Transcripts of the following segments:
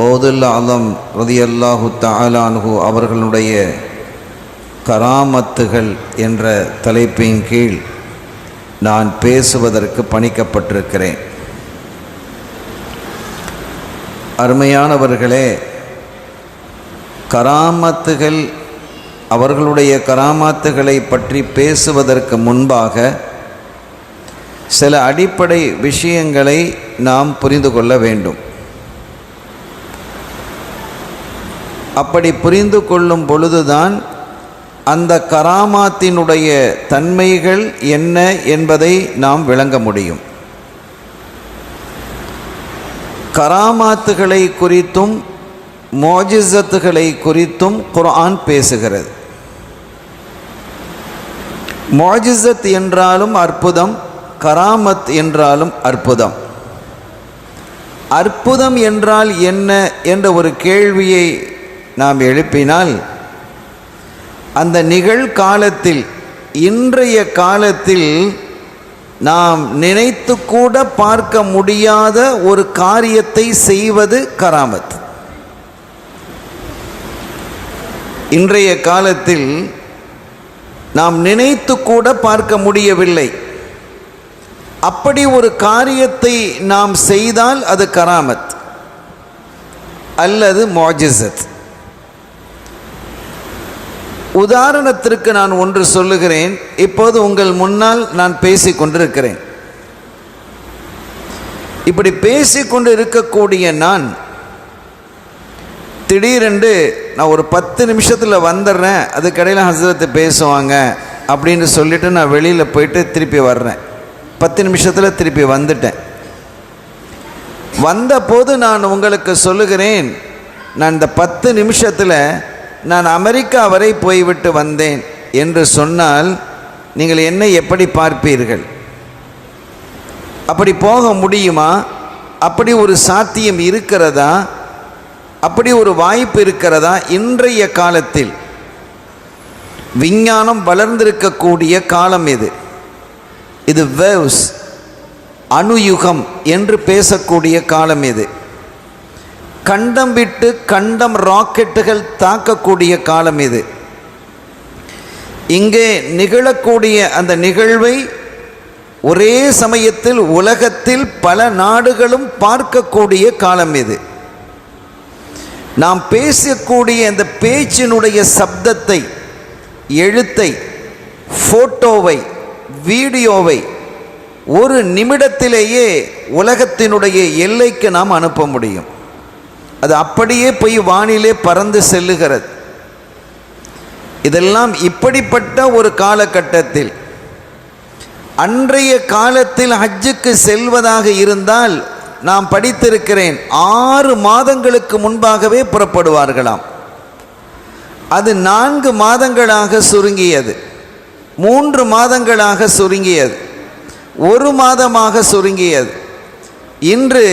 ஓதுல் ஆலம் ரலியல்லாஹு தஆலா அன்ஹு அவர்களுடைய கராமத்துகள் என்ற தலைப்பின் கீழ் நான் பேசுவதற்கு பணிக்கப்பட்டிருக்கிறேன். அருமையானவர்களே, கராமத்துகள், அவர்களுடைய கராமத்துகளை பற்றி பேசுவதற்கு முன்பாக சில அடிப்படை விஷயங்களை நாம் புரிந்து கொள்ள வேண்டும். அப்படி புரிந்து கொள்ளும் பொழுதுதான் அந்த கராமாத்தினுடைய தன்மைகள் என்ன என்பதை நாம் விளங்க முடியும். கராமாத்துகளை குறித்தும் மோஜிசத்துகளை குறித்தும் குர்ஆன் பேசுகிறது. மோஜிசத் என்றாலும் அற்புதம், கராமத் என்றாலும் அற்புதம். அற்புதம் என்றால் என்ன என்ற ஒரு கேள்வியை நாம் எழுப்பினால், அந்த நிகழ்காலத்தில், இன்றைய காலத்தில் நாம் நினைத்து கூட பார்க்க முடியாத ஒரு காரியத்தை செய்வது கராமத். இன்றைய காலத்தில் நாம் நினைத்து கூட பார்க்க முடியவில்லை. அப்படி ஒரு காரியத்தை நாம் செய்தால் அது கராமத் அல்லது மோஜிசத். உதாரணத்திற்கு நான் ஒன்று சொல்லுகிறேன். இப்போது உங்கள் முன்னால் நான் பேசிக்கொண்டிருக்கிறேன். இப்படி பேசிக்கொண்டு இருக்கக்கூடிய நான் திடீரென்று நான் ஒரு 10 நிமிஷத்தில் வந்துடுறேன், அதுக்கடையில் ஹஸ்ரத்து பேசுவாங்க அப்படின்னு சொல்லிட்டு நான் வெளியில் போயிட்டு திருப்பி வர்றேன். 10 நிமிஷத்தில் திருப்பி வந்துட்டேன். வந்தபோது நான் உங்களுக்கு சொல்லுகிறேன், நான் இந்த 10 நிமிஷத்தில் நான் அமெரிக்கா வரை போய்விட்டு வந்தேன் என்று சொன்னால் நீங்கள் என்னை எப்படி பார்ப்பீர்கள்? அப்படி போக முடியுமா? அப்படி ஒரு சாத்தியம் இருக்கிறதா? அப்படி ஒரு வாய்ப்பு இருக்கிறதா? இன்றைய காலத்தில் விஞ்ஞானம் வளர்ந்திருக்கக்கூடிய காலம் இது. இது வேவ்ஸ், அணுயுகம் என்று பேசக்கூடிய காலம் இது. கண்டம் விட்டு கண்டம் ராக்கெட்டுகள் தாக்கக்கூடிய காலம் இது. இங்கே நிகழக்கூடிய அந்த நிகழ்வை ஒரே சமயத்தில் உலகத்தில் பல நாடுகளும் பார்க்கக்கூடிய காலம் இது. நாம் பேசக்கூடிய அந்த பேச்சினுடைய சப்தத்தை, எழுத்தை, ஃபோட்டோவை, வீடியோவை ஒரு நிமிடத்திலேயே உலகத்தினுடைய எல்லைக்கு நாம் அனுப்ப முடியும். அது அப்படியே போய் வானிலே பறந்து செல்லுகிறது. இதெல்லாம் இப்படிப்பட்ட ஒரு காலகட்டத்தில், அன்றைய காலத்தில் ஹஜ்ஜுக்கு செல்வதாக இருந்தால் நாம் படித்திருக்கிறேன், 6 மாதங்களுக்கு முன்பாகவே புறப்படுவார்களாம். அது 4 மாதங்களாக சுருங்கியது, 3 மாதங்களாக சுருங்கியது, 1 மாதமாக சுருங்கியது. இன்று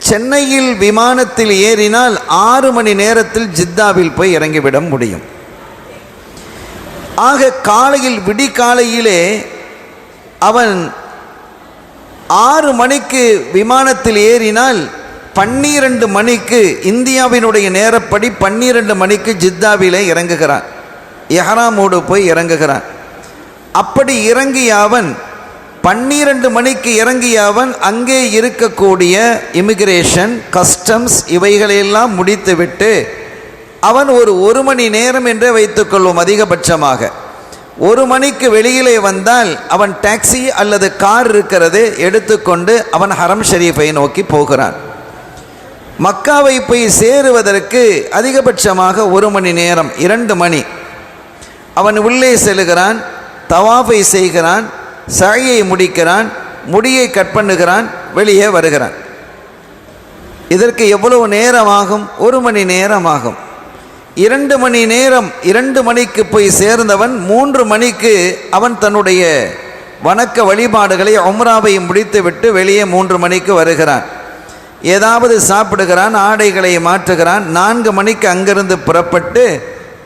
சென்னையில் விமானத்தில் ஏறினால் 6 மணி நேரத்தில் ஜித்தாவில் போய் இறங்கிவிட முடியும். ஆக காலையில், விடிகாலையிலே அவன் 6 மணிக்கு விமானத்தில் ஏறினால் 12 மணிக்கு இந்தியாவினுடைய நேரப்படி 12 மணிக்கு ஜித்தாவிலே இறங்குகிறான். எஹ்ராமோடு போய் இறங்குகிறான். அப்படி இறங்கிய அவன் 12 மணிக்கு இறங்கிய அவன் அங்கே இருக்கக்கூடிய இமிகிரேஷன், கஸ்டம்ஸ் இவைகளையெல்லாம் முடித்துவிட்டு அவன் ஒரு 1 மணி நேரம் என்றே வைத்துக்கொள்வோம் அதிகபட்சமாக. 1 மணிக்கு வெளியிலே வந்தால் அவன் டாக்ஸி அல்லது கார் இருக்கிறது எடுத்துக்கொண்டு அவன் ஹரம் ஷரீஃபை நோக்கி போகிறான். மக்காவை போய் சேருவதற்கு அதிகபட்சமாக 1 மணி நேரம், 2 மணி. அவன் உள்ளே செல்கிறான், தவாஃபை செய்கிறான், சாயை முடிக்கிறான், முடியை கட் பண்ணுகிறான், வெளியே வருகிறான். இதற்கு எவ்வளவு நேரமாகும்? 1 மணி நேரம் ஆகும். 2 மணி நேரம், 2 மணிக்கு போய் சேர்ந்தவன் 3 மணிக்கு அவன் தன்னுடைய வணக்க வழிபாடுகளை உம்ராவை முடித்துவிட்டு வெளியே 3 மணிக்கு வருகிறான். ஏதாவது சாப்பிடுகிறான், ஆடைகளை மாற்றுகிறான். 4 மணிக்கு அங்கிருந்து புறப்பட்டு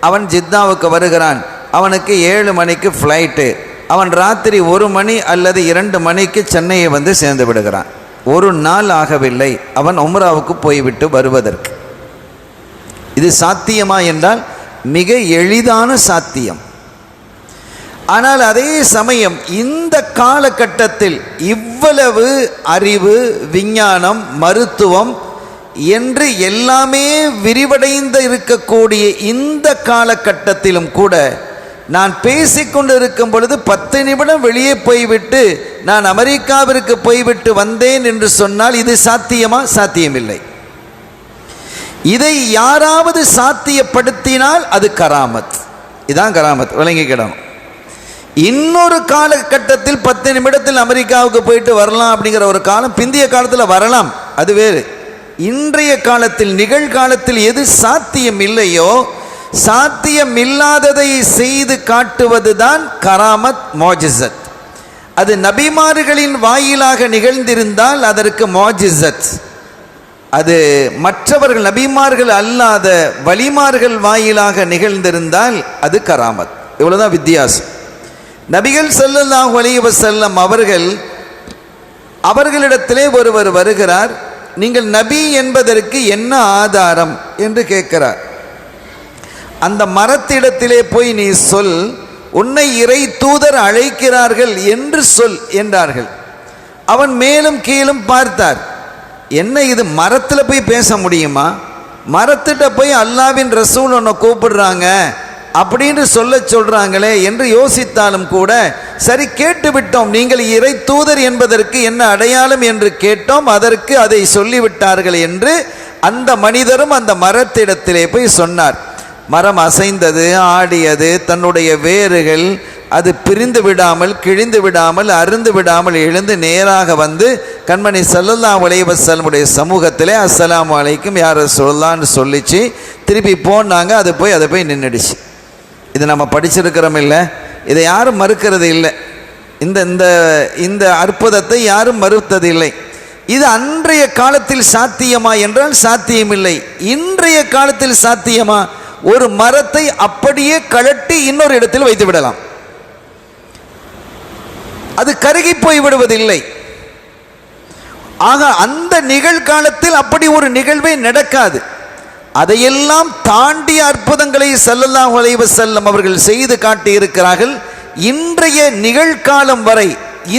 அவன் ஜித்தாவுக்கு வருகிறான். அவனுக்கு 7 மணிக்கு ஃப்ளைட்டு. அவன் ராத்திரி 1 மணி அல்லது 2 மணிக்கு சென்னையை வந்து சேர்ந்து விடுகிறான். 1 நாள் ஆகவில்லை அவன் உம்ராவுக்கு போய்விட்டு வருவதற்கு. இது சாத்தியமா என்றால் மிக எளிதான சாத்தியம். ஆனால் அதே சமயம் இந்த காலகட்டத்தில் இவ்வளவு அறிவு, விஞ்ஞானம், மருத்துவம் என்று எல்லாமே விரிவடைந்து இருக்கக்கூடிய இந்த காலகட்டத்திலும் கூட நான் பேசிக்கொண்டு இருக்கும் பொழுது 10 நிமிடம் வெளியே போய்விட்டு நான் அமெரிக்காவிற்கு போய்விட்டு வந்தேன் என்று சொன்னால் இது சாத்தியமா? சாத்தியமில்லை. இதை யாராவது சாத்தியப்படுத்தினால் அது கராமத். இதான் கராமத், விளங்கிக்கிடணும். இன்னொரு காலகட்டத்தில் 10 நிமிடத்தில் அமெரிக்காவுக்கு போயிட்டு வரலாம் அப்படிங்கிற ஒரு காலம் பிந்திய காலத்தில் வரலாம், அது வேறு. இன்றைய காலத்தில், நிகழ்காலத்தில் எது சாத்தியம் இல்லையோ, சாத்தியம் இல்லாததை செய்து காட்டுவது தான் கராமத், மோஜிசத். அது நபிமார்களின் வாயிலாக நிகழ்ந்திருந்தால் அதற்கு மோஜிசத். அது மற்றவர்கள், நபிமார்கள் அல்லாத வலிமார்கள் வாயிலாக நிகழ்ந்திருந்தால் அது கராமத். இவ்வளவுதான் வித்தியாசம். நபிகள் ஸல்லல்லாஹு அலைஹி வஸல்லம் அவர்களிடத்திலே ஒருவர் வருகிறார். நீங்கள் நபி என்பதற்கு என்ன ஆதாரம் என்று கேட்கிறார். அந்த மரத்திடத்திலே போய் நீ சொல், உன்னை இறை தூதர் அழைக்கிறார்கள் என்று சொல் என்றார்கள். அவன் மேலும் கீழும் பார்த்தார். என்ன இது, மரத்தில் போய் பேச முடியுமா? மரத்திட்ட போய் அல்லாவின் ரசூல் உன்னை கூப்பிடுறாங்க அப்படின்னு சொல்றாங்களே என்று யோசித்தாலும் கூட, சரி கேட்டு விட்டோம், நீங்கள் இறை தூதர் என்பதற்கு என்ன அடையாளம் என்று கேட்டோம், அதற்கு அதை சொல்லிவிட்டார்கள் என்று அந்த மனிதரும் அந்த மரத்திடத்திலே போய் சொன்னார். மரம் அசைந்தது, ஆடியது, தன்னுடைய வேர்கள் அது பிரிந்து விடாமல், கிழிந்து விடாமல், அருந்து விடாமல் எழுந்து நேராக வந்து கண்மணி ஸல்லல்லாஹு அலைஹி வஸல்லமுடைய சமூகத்திலே அஸ்ஸலாமு அலைக்கும் யா ரசூலுல்லாஹ்னு சொல்லிச்சு. திருப்பி போனாங்க, அது போய் அதை போய் நின்றுடுச்சு. இது நம்ம படிச்சிருக்கிறோம் இல்லை, இதை யாரும் மறுக்கிறது இல்லை. இந்த இந்த இந்த அற்புதத்தை யாரும் மறுத்தது இல்லை. இது அன்றைய காலத்தில் சாத்தியமா என்றால் சாத்தியமில்லை. இன்றைய காலத்தில் சாத்தியமா? ஒரு மரத்தை அப்படியே கழட்டி இன்னொரு இடத்தில் வைத்து விடலாம், அது கருகி போய் விடுவதில்லை. ஆக அந்த நிகழ்காலத்தில் அப்படி ஒரு நிகழ்வே நடக்காது. அதையெல்லாம் தாண்டிய அற்புதங்களை ஸல்லல்லாஹு அலைஹி வஸல்லம் அவர்கள் செய்து காட்டியிருக்கிறார்கள். இன்றைய நிகழ்காலம் வரை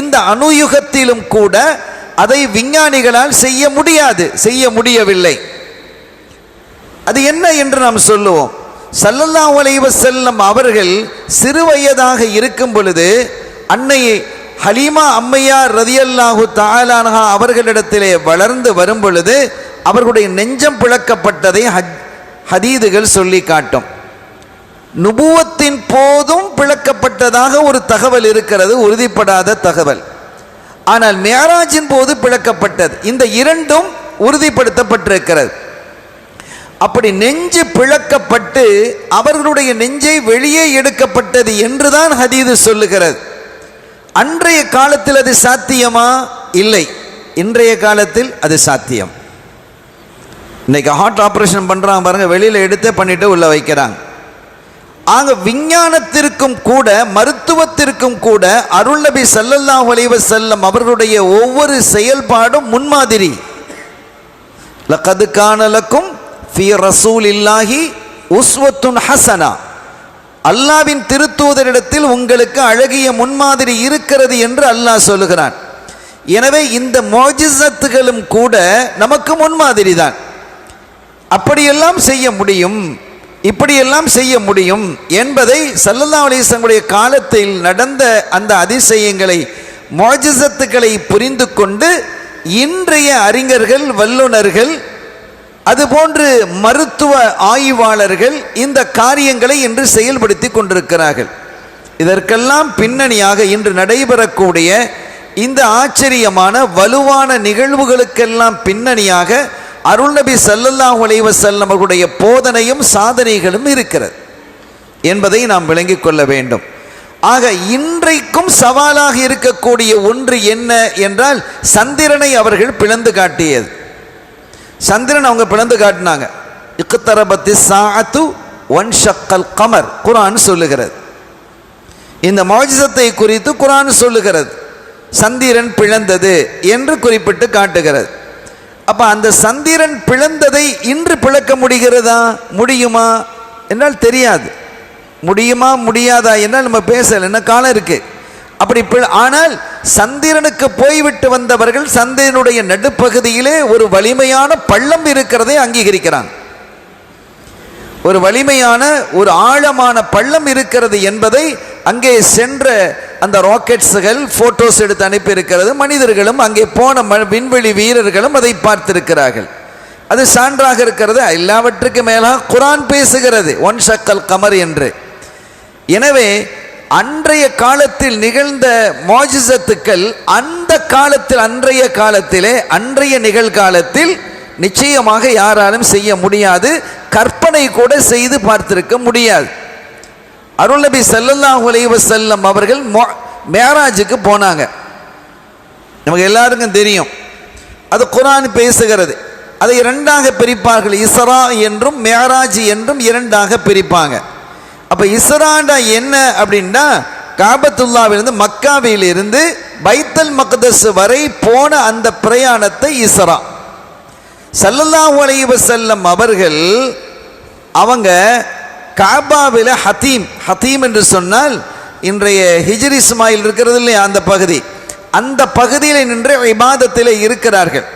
இந்த அணுயுகத்திலும் கூட அதை விஞ்ஞானிகளால் செய்ய முடியாது, செய்ய முடியவில்லை. அது என்ன என்று நாம் சொல்லுவோம். ஸல்லல்லாஹு அலைஹி வஸல்லம் அவர்கள் சிறுவயதாக இருக்கும் பொழுது அன்னை ஹலீமா அம்மையார் ரதியல்லாஹு தஆலா அன்ஹா அவர்களிடத்திலே வளர்ந்து வரும் பொழுது அவர்களுடைய நெஞ்சம் பிளக்கப்பட்டதை ஹதீதுகள் சொல்லி காட்டும். நுபுவத்தின் போதும் பிளக்கப்பட்டதாக ஒரு தகவல் இருக்கிறது, உறுதிப்படாத தகவல். ஆனால் மிஅராஜின் போது பிளக்கப்பட்டது. இந்த இரண்டும் உறுதிப்படுத்தப்பட்டிருக்கிறது. அப்படி நெஞ்சு பிளக்கப்பட்டு அவர்களுடைய நெஞ்சை வெளியே எடுக்கப்பட்டது என்றுதான் ஹதீது சொல்லுகிறது. அன்றைய காலத்தில் அது சாத்தியமா? இல்லை. இன்றைய காலத்தில் அது சாத்தியம். இன்னைக்கு ஹார்ட் ஆப்ரேஷன் பண்ணுறாங்க பாருங்க, வெளியில் எடுத்தே பண்ணிட்டு உள்ள வைக்கிறாங்க. ஆக விஞ்ஞானத்திற்கும் கூட மருத்துவத்திற்கும் கூட அருள் நபி ஸல்லல்லாஹு அலைஹி வஸல்லம் அவர்களுடைய ஒவ்வொரு செயல்பாடும் முன்மாதிரி. லகத் கான லக்கும் ஃபீ ரசூலில்லாஹி உஸ்வத்துன் ஹஸனா, அல்லாவின் திருத்தூதரிடத்தில் உங்களுக்கு அழகிய முன்மாதிரி இருக்கிறது என்று அல்லாஹ் சொல்லுகிறான். எனவே இந்த மோஜிசத்துகளும் கூட நமக்கு முன்மாதிரி தான். அப்படியெல்லாம் செய்ய முடியும், இப்படியெல்லாம் செய்ய முடியும் என்பதை ஸல்லல்லாஹு அலைஹி வஸல்லம் காலத்தில் நடந்த அந்த அதிசயங்களை, மோஜிசத்துக்களை புரிந்து கொண்டு இன்றைய அறிஞர்கள், வல்லுநர்கள், அதுபோன்று மருத்துவ ஆய்வாளர்கள் இந்த காரியங்களை இன்று செயல்படுத்தி கொண்டிருக்கிறார்கள். இதற்கெல்லாம் பின்னணியாக இன்று நடைபெறக்கூடிய இந்த ஆச்சரியமான வலுவான நிகழ்வுகளுக்கெல்லாம் பின்னணியாக அருள் நபி ஸல்லல்லாஹு அலைஹி வஸல்லம் அவர்களுடைய போதனையும் சாதனைகளும் இருக்கிறது என்பதை நாம் விளங்கிக் கொள்ள வேண்டும். ஆக இன்றைக்கும் சவாலாக இருக்கக்கூடிய ஒன்று என்ன என்றால், சந்திரனை அவர்கள் பிளந்து காட்டியது. சந்திரன் அவங்க பிளந்து காட்டினாங்க. இக்தரபத்தி சாஅத்து வன்ஷக்கல் கமர் குர்ஆன் சொல்லுகிறது. இந்த மோஜிசத்தை குறித்து குர்ஆன் சொல்லுகிறது. சந்திரன் பிளந்தது என்று குறிப்பிட்டு காட்டுகிறது. அப்போ அந்த சந்திரன் பிளந்ததை இன்று பிளக்க முடிகிறதா, முடியுமா என்றால் தெரியாது. முடியுமா முடியாதா என்றால் நம்ம பேசல, என்ன காலம் இருக்கு. அப்படி ஆனால் சந்திரனுக்கு போய்விட்டு வந்தவர்கள் சந்திரனுடைய நடுப்பகுதியிலே ஒரு வலிமையான பள்ளம் இருக்கிறதை அங்கீகரிக்கிறாங்க. ஒரு வலிமையான ஒரு ஆழமான பள்ளம் இருக்கிறது என்பதை அங்கே சென்ற அந்த ராக்கெட்ஸுகள் போட்டோஸ் எடுத்து அனுப்பி இருக்கிறது. மனிதர்களும் அங்கே போன விண்வெளி வீரர்களும் அதை பார்த்திருக்கிறார்கள். அது சான்றாக இருக்கிறது. எல்லாவற்றுக்கு மேலாக குர்ஆன் பேசுகிறது ஒன் ஷக்கல் கமர் என்று. எனவே அன்றைய காலத்தில் நிகழ்ந்த மோஜிசத்துக்கள் அந்த காலத்தில் அன்றைய காலத்திலே அன்றைய நிகழ்காலத்தில் நிச்சயமாக யாராலும் செய்ய முடியாது, கற்பனை கூட செய்து பார்த்திருக்க முடியாது. அருள் நபி ஸல்லல்லாஹு அலைஹி வஸல்லம் அவர்கள் மேராஜுக்கு போனாங்க. நமக்கு எல்லாருக்கும் தெரியும், அது குர்ஆன் பேசுகிறது. அதை இரண்டாக பிரிப்பார்கள், இஸ்ரா என்றும் மேராஜ் என்றும் இரண்டாக பிரிப்பாங்க. அப்போ இஸ்ராண்டா என்ன அப்படின்னா, காபத்துல்லாவிலிருந்து மக்காவிலிருந்து பைத்தல் மக்தஸ் வரை போன அந்த பிரயாணத்தை இஸ்ரா. ஸல்லல்லாஹு அலைஹி வஸல்லம் அவர்கள் அவங்க காபாவில் ஹத்தீம் என்று சொன்னால் இன்றைய ஹிஜ்ரி இஸ்மாயில் இருக்கிறது இல்லையா, அந்த பகுதி, அந்த பகுதியில் நின்று இபாதத்தில் இருக்கிறார்கள்.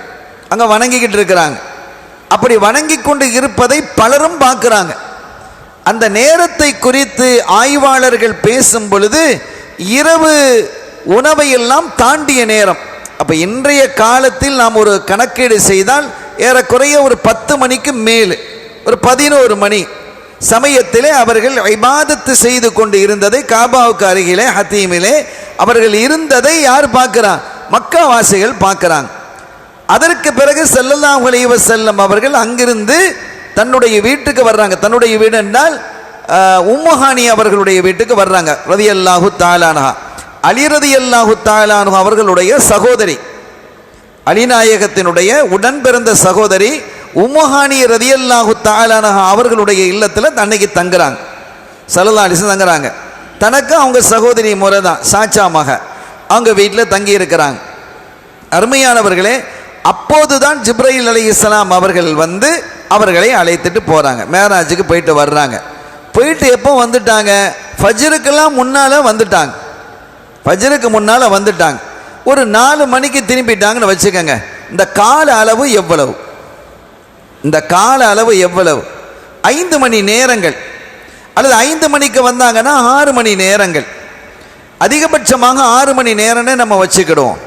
அங்கே வணங்கிக்கிட்டு இருக்கிறாங்க. அப்படி வணங்கி கொண்டு இருப்பதை பலரும் பார்க்குறாங்க. அந்த நேரத்தை குறித்து ஆய்வாளர்கள் பேசும் பொழுது இரவு உணவையெல்லாம் தாண்டிய நேரம். அப்போ இன்றைய காலத்தில் நாம் ஒரு கணக்கீடு செய்தால் ஏறக்குறைய ஒரு 10 மணிக்கு மேல், ஒரு 11 மணி சமயத்திலே அவர்கள் இபாதத்து செய்து கொண்டு இருந்ததை காபாவுக்கு அருகிலே ஹத்தீமிலே அவர்கள் இருந்ததை யார் பார்க்கிறான்? மக்காவாசிகள் பார்க்கிறாங்க. அதற்கு பிறகு ஸல்லல்லாஹு அலைஹி வஸல்லம் அவர்கள் அங்கிருந்து தன்னுடைய வீட்டுக்கு வர்றாங்க. தன்னுடைய வீடு என்றால் உம்முஹானி அவர்களுடைய வீட்டுக்கு வர்றாங்க. ரலியல்லாஹு தஆலா அன்ஹா, அலி ரலியல்லாஹு தஆலா அன்ஹு அவர்களுடைய சகோதரி, அலிநாயகத்தினுடைய உடன் பிறந்த சகோதரி உம்முஹானி ரலியல்லாஹு தஆலா அன்ஹா அவர்களுடைய இல்லத்தில் அன்னைக்கு தங்குறாங்க. ஸல்லல்லாஹு அலைஹி வஸல்லம் தங்குறாங்க. தனக்கு அவங்க சகோதரி முறை தான் சாச்சா மக, அவங்க வீட்டில் தங்கி இருக்கிறாங்க. அருமையானவர்களே, அப்போதுதான் ஜிப்ரைல் அலைஹிஸ்ஸலாம் அவர்கள் வந்து அவர்களை அழைத்துட்டு போகிறாங்க. மேராஜுக்கு போயிட்டு வர்றாங்க. போயிட்டு எப்போ வந்துட்டாங்க? ஃபஜ்ருக்கெல்லாம் முன்னால் வந்துட்டாங்க. ஃபஜ்ருக்கு முன்னால் வந்துட்டாங்க. ஒரு 4 மணிக்கு திரும்பிட்டாங்கன்னு வச்சுக்கோங்க. இந்த கால அளவு எவ்வளவு? இந்த கால அளவு எவ்வளவு? 5 மணி நேரங்கள். அல்லது 5 மணிக்கு வந்தாங்கன்னா 6 மணி நேரங்கள். அதிகபட்சமாக 6 மணி நேரம்னே நம்ம வச்சுக்கிடுவோம்.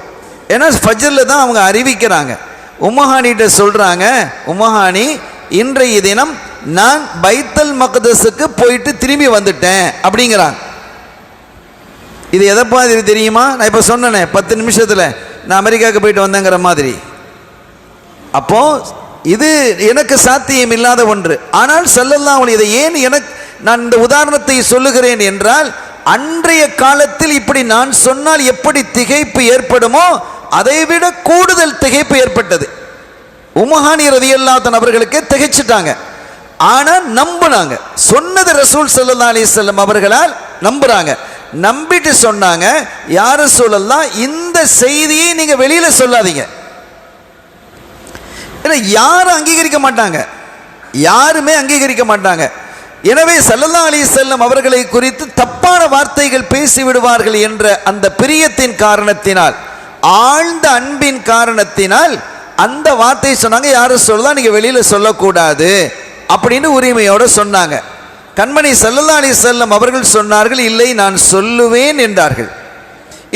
ஏன்னா ஃபஜ்ரில் தான் அவங்க அறிவிக்கிறாங்க. உம்மஹானிகிட்ட சொல்கிறாங்க, உம்மஹானி இன்றைய தினம் நான் பைத்தல் மக்தஸுக்கு போயிட்டு திரும்பி வந்துட்டேன் அப்படிங்கிறாங்க. இது எதை மாதிரி தெரியுமா? நான் இப்போ சொன்னேனே 10 நிமிஷத்தில் நான் அமெரிக்காவுக்கு போயிட்டு வந்தேங்கிற மாதிரி. அப்போது இது எனக்கு சாத்தியம் இல்லாத ஒன்று. ஆனால் ஸல்லல்லாஹு அலைஹி, இதை ஏன் நான் இந்த உதாரணத்தை சொல்லுகிறேன் என்றால், அன்றைய காலத்தில் இப்படி நான் சொன்னால் எப்படி திகைப்பு ஏற்படுமோ அதைவிட கூடுதல் திகைப்பு ஏற்பட்டது. உம்மஹானி ரலியல்லாஹு அன்ஹா அவர்களுக்கு திகைச்சிட்டாங்க. ஆனால் நம்புனாங்க. சொன்னது ரசூல் ஸல்லல்லாஹு அலைஹி வஸல்லம் அவர்களால் நம்புறாங்க. நம்பிட்டு சொன்னாங்க, யா ரசூலல்லாஹ், இந்த செய்தியை நீங்க வெளியில சொல்லாதீங்க. யாரும் அங்கீகரிக்க மாட்டாங்க, யாருமே அங்கீகரிக்க மாட்டாங்க. எனவே ஸல்லல்லாஹு அலைஹி வஸல்லம் அவர்களை குறித்து தப்பான வார்த்தைகள் பேசி விடுவார்கள் என்ற அந்த பிரியத்தின் காரணத்தினால், ஆழ்ந்த அன்பின் காரணத்தினால் அந்த வார்த்தையை சொன்னாங்க. யாரும் சொல்லலாம், நீங்க வெளியில சொல்லக்கூடாது அப்படின்னு உரிமையோடு சொன்னாங்க. கண்மணி ஸல்லல்லாஹு அலைஹி வஸல்லம் அவர்கள் சொன்னார்கள், இல்லை நான் சொல்லுவேன் என்றார்கள்.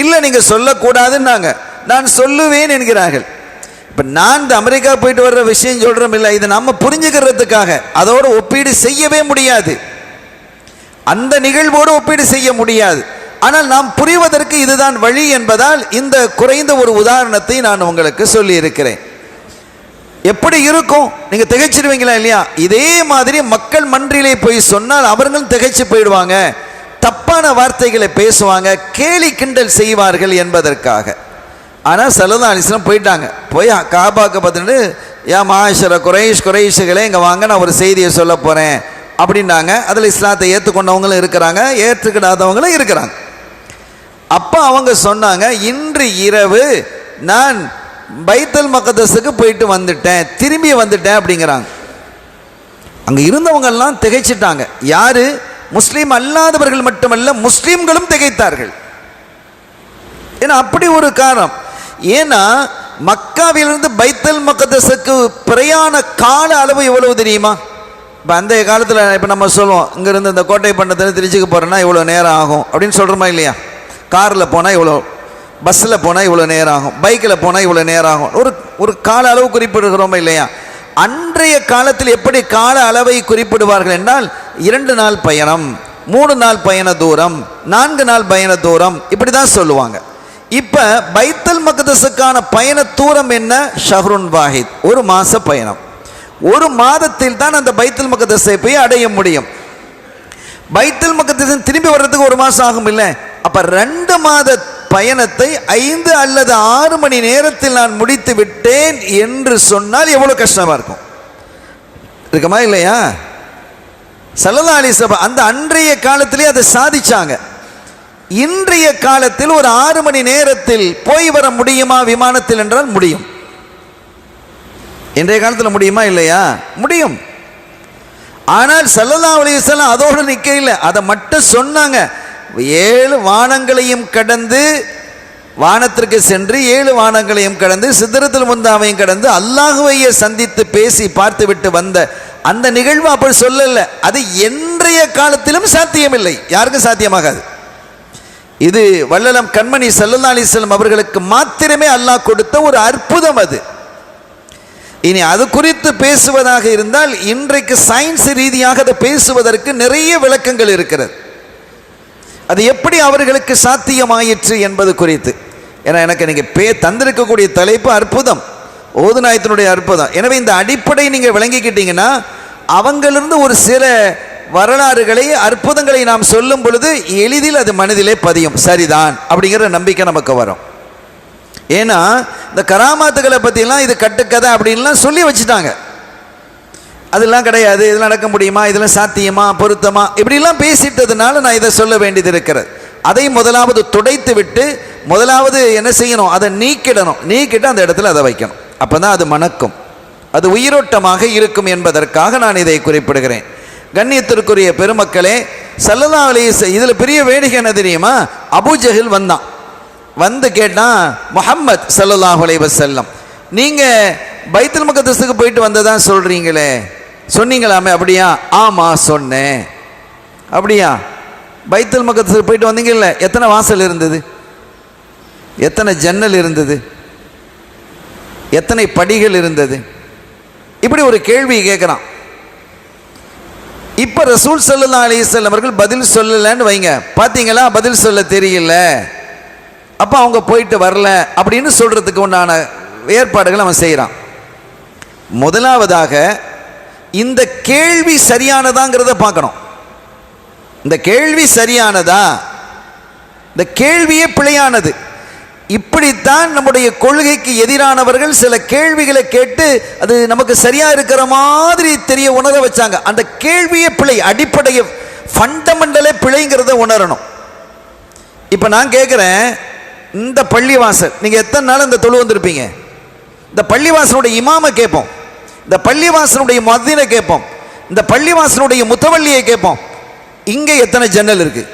இல்லை நீங்க சொல்லக்கூடாதுன்னாங்க, நான் சொல்லுவேன் என்கிறார்கள். இப்போ நான் இந்த அமெரிக்கா போயிட்டு வர்ற விஷயம் சொல்கிறோம் இல்லை, இதை நம்ம புரிஞ்சுக்கிறதுக்காக அதோடு ஒப்பீடு செய்யவே முடியாது, அந்த நிகழ்வோடு ஒப்பீடு செய்ய முடியாது. ஆனால் நாம் புரிவதற்கு இதுதான் வழி என்பதால் இந்த குறைந்த ஒரு உதாரணத்தை நான் உங்களுக்கு சொல்லி இருக்கிறேன். எப்படி இருக்கும்? நீங்கள் திகைச்சிடுவீங்களா இல்லையா? இதே மாதிரி மக்கள் மன்றிலே போய் சொன்னால் அவர்களும் திகைச்சு போயிடுவாங்க, தப்பான வார்த்தைகளை பேசுவாங்க, கேலி கிண்டல் செய்வார்கள் என்பதற்காக. ஆனால் ஸல்லல்லாஹு அலைஹி வஸல்லம் போயிட்டாங்க. போய் காபாக்கு பார்த்துட்டு, யா மாஷர குறைஷுகளே இங்கே வாங்க, நான் ஒரு செய்தியை சொல்ல போகிறேன் அப்படின்னாங்க. அதில் இஸ்லாத்தை ஏற்றுக்கொண்டவங்களும் இருக்கிறாங்க, ஏற்றுக்கிடாதவங்களும் இருக்கிறாங்க. அப்போ அவங்க சொன்னாங்க, இன்று இரவு நான் பைத்துல் மக்தஸுக்கு போயிட்டு வந்துட்டேன், திரும்பி வந்துட்டேன் அப்படிங்கிறாங்க. அங்கே இருந்தவங்கெல்லாம் திகைச்சிட்டாங்க. யாரு? முஸ்லீம் அல்லாதவர்கள் மட்டுமல்ல, முஸ்லீம்களும் திகைத்தார்கள். ஏன்னா அப்படி ஒரு காரணம். ஏன்னா மக்காவிலிருந்து பைத்துல் மக்தஸுக்கு பிரயாண கால அளவு எவ்வளவு தெரியுமா? இப்போ அந்த காலத்தில் இப்போ நம்ம சொல்லுவோம், இங்கேருந்து இந்த கோட்டை பண்ணத்தில் திருச்சிக்கு போகிறோன்னா இவ்வளோ நேரம் ஆகும் அப்படின்னு சொல்கிறோமா இல்லையா? காரில் போனால் இவ்வளோ, பஸ்ஸில் போனால் இவ்வளோ நேரம் ஆகும், பைக்கில் போனால் இவ்வளோ நேரம் ஆகும், ஒரு கால அளவு குறிப்பிடுகிறோமா இல்லையா? அன்றைய காலத்தில் எப்படி கால அளவை குறிப்பிடுவார்கள் என்றால் 2 நாள் பயணம், 3 நாள் பயண தூரம், 4 நாள் பயண தூரம், இப்படி தான் சொல்லுவாங்க. இப்போ பைத்துல் மக்தஸுக்கான பயண தூரம் என்ன? ஷஹ்ருன் வாஹித், 1 மாத பயணம். 1 மாதத்தில் தான் அந்த பைத்துல் மக்தஸை போய் அடைய முடியும். பைத்துல் மக்தஸ் திரும்பி வர்றதுக்கு 1 மாதம் ஆகும் இல்லை? அப்போ 2 மாத பயணத்தை 5 அல்லது 6 மணி நேரத்தில் நான் முடித்து விட்டேன் என்று சொன்னால் எவ்வளோ கஷ்டமாக இருக்கும், இருக்குமா இல்லையா? ஸல்லல்லாஹு அலைஹி வஸல்லம் அந்த அன்றைய காலத்திலே அதை சாதிச்சாங்க. இன்றைய காலத்தில் ஒரு 6 மணி நேரத்தில் போய் வர முடியுமா விமானத்தில் என்றால் முடியும். இன்றைய காலத்தில் முடியுமா இல்லையா? முடியும். ஆனால் ஸல்லல்லாஹு அலைஹி வஸல்லம் அதோடு நிற்க இல்லை, அதை மட்டும் சொன்னாங்க. 7 வானங்களையும் கடந்து, வானத்திற்கு சென்று 7 வானங்களையும் கடந்து, சிதறத்துல் முந்தாவையும் கடந்து அல்லாஹ்வையே சந்தித்து பேசி பார்த்து விட்டு வந்த அந்த நிகழ்வு அப்படி சொல்லல. அது இன்றைய காலத்திலும் சாத்தியமில்லை, யாருக்கும் சாத்தியமாகாது. இது வல்லலம் கண்மணி ஸல்லல்லாஹு அலைஹி வஸல்லம் அவர்களுக்கு மாத்திரமே அல்லாஹ் கொடுத்த ஒரு அற்புதம் அது. இனி அது குறித்து பேசுவதாக இருந்தால் இன்றைக்கு சயின்ஸ் ரீதியாக அதை பேசுவதற்கு நிறைய விளக்கங்கள் இருக்கிறது. அது எப்படி அவர்களுக்கு சாத்தியமாயிற்று என்பது குறித்து. ஏன்னா எனக்கு நீங்கள் தந்திருக்கக்கூடிய தலைப்பு அற்புதம், ஓதுநாயத்தினுடைய அற்புதம். எனவே இந்த அடிப்படை நீங்கள் விளங்கிக்கிட்டீங்கன்னா அவங்களிருந்து ஒரு சில வரலாறுகளை, அற்புதங்களை நாம் சொல்லும் பொழுது எளிதில் அது மனதிலே பதியும். சரிதான் அப்படிங்கிற நம்பிக்கை நமக்கு வரும். ஏன்னா இந்த கராமாத்துகளை பற்றிலாம் இது கட்டுக்கதை அப்படின்லாம் சொல்லி வச்சுட்டாங்க. அதெல்லாம் கிடையாது, இதெல்லாம் நடக்க முடியுமா, இதெல்லாம் சாத்தியமா, பொருத்தமா, இப்படிலாம் பேசிட்டதுனால நான் இதை சொல்ல வேண்டியது இருக்கிறது. அதை முதலாவது துடைத்து விட்டு முதலாவது என்ன செய்யணும், அதை நீக்கிடணும். நீக்கிட்டு அந்த இடத்துல அதை வைக்கணும். அப்போ தான் அது மணக்கும், அது உயிரோட்டமாக இருக்கும் என்பதற்காக நான் இதை குறிப்பிடுகிறேன். கண்ணியத்திற்குரிய பெருமக்களே, ஸல்லல்லாஹு அலைஹி வஸல்லம் இதில் பெரிய வேடிக்கை என்ன தெரியுமா? அபூஜஹல் வந்தான், வந்து கேட்டான், முஹம்மத் ஸல்லல்லாஹு அலைஹி வஸல்லம் நீங்கள் பைத்துல் மக்தஸுக்கு போயிட்டு வந்ததான் சொல்கிறீங்களே, சொன்னீங்களாமே, அப்படியா? ஆமாம் சொன்னேன். அப்படியா? பைத்துல் மக்தஸுக்கு போயிட்டு வந்தீங்கல்ல, எத்தனை வாசல் இருந்தது, எத்தனை ஜன்னல் இருந்தது, எத்தனை படிகள் இருந்தது? இப்படி ஒரு கேள்வி கேட்குறான். இப்போ ரசூல் ஸல்லல்லாஹு அலைஹி வஸல்லம் அவர்கள் பதில் சொல்லலைன்னு வைங்க, பார்த்தீங்களா பதில் சொல்ல தெரியல, அப்போ அவங்க போயிட்டு வரல அப்படின்னு சொல்கிறதுக்கு உண்டான ஏற்பாடுகள் அவன் செய்கிறான். முதலாவதாக இந்த கேள்வி சரியானதாங்கிறத பார்க்கணும். இந்த கேள்வி சரியானதா? இந்த கேள்வியே பிழையானது. இப்படித்தான் நம்முடைய கொள்கைக்கு எதிரானவர்கள் சில கேள்விகளை கேட்டு அது நமக்கு சரியா இருக்கிற மாதிரி தெரிய உணர வச்சாங்க. அந்த கேள்வியே பிழை, அடிப்படையை ஃபண்டமெண்டலே பிழைங்கிறத உணரணும். இப்போ நான் கேட்குறேன், இந்த பள்ளிவாசல் நீங்கள் எத்தனை நாள் இந்த தொழு வந்திருப்பீங்க? இந்த பள்ளிவாசனுடைய இமாமை கேட்போம், இந்த பள்ளிவாசனுடைய மத்தினை கேட்போம், இந்த பள்ளிவாசனுடைய முத்தவள்ளியை கேட்போம். இங்கே எத்தனை ஜன்னல் இருக்குது,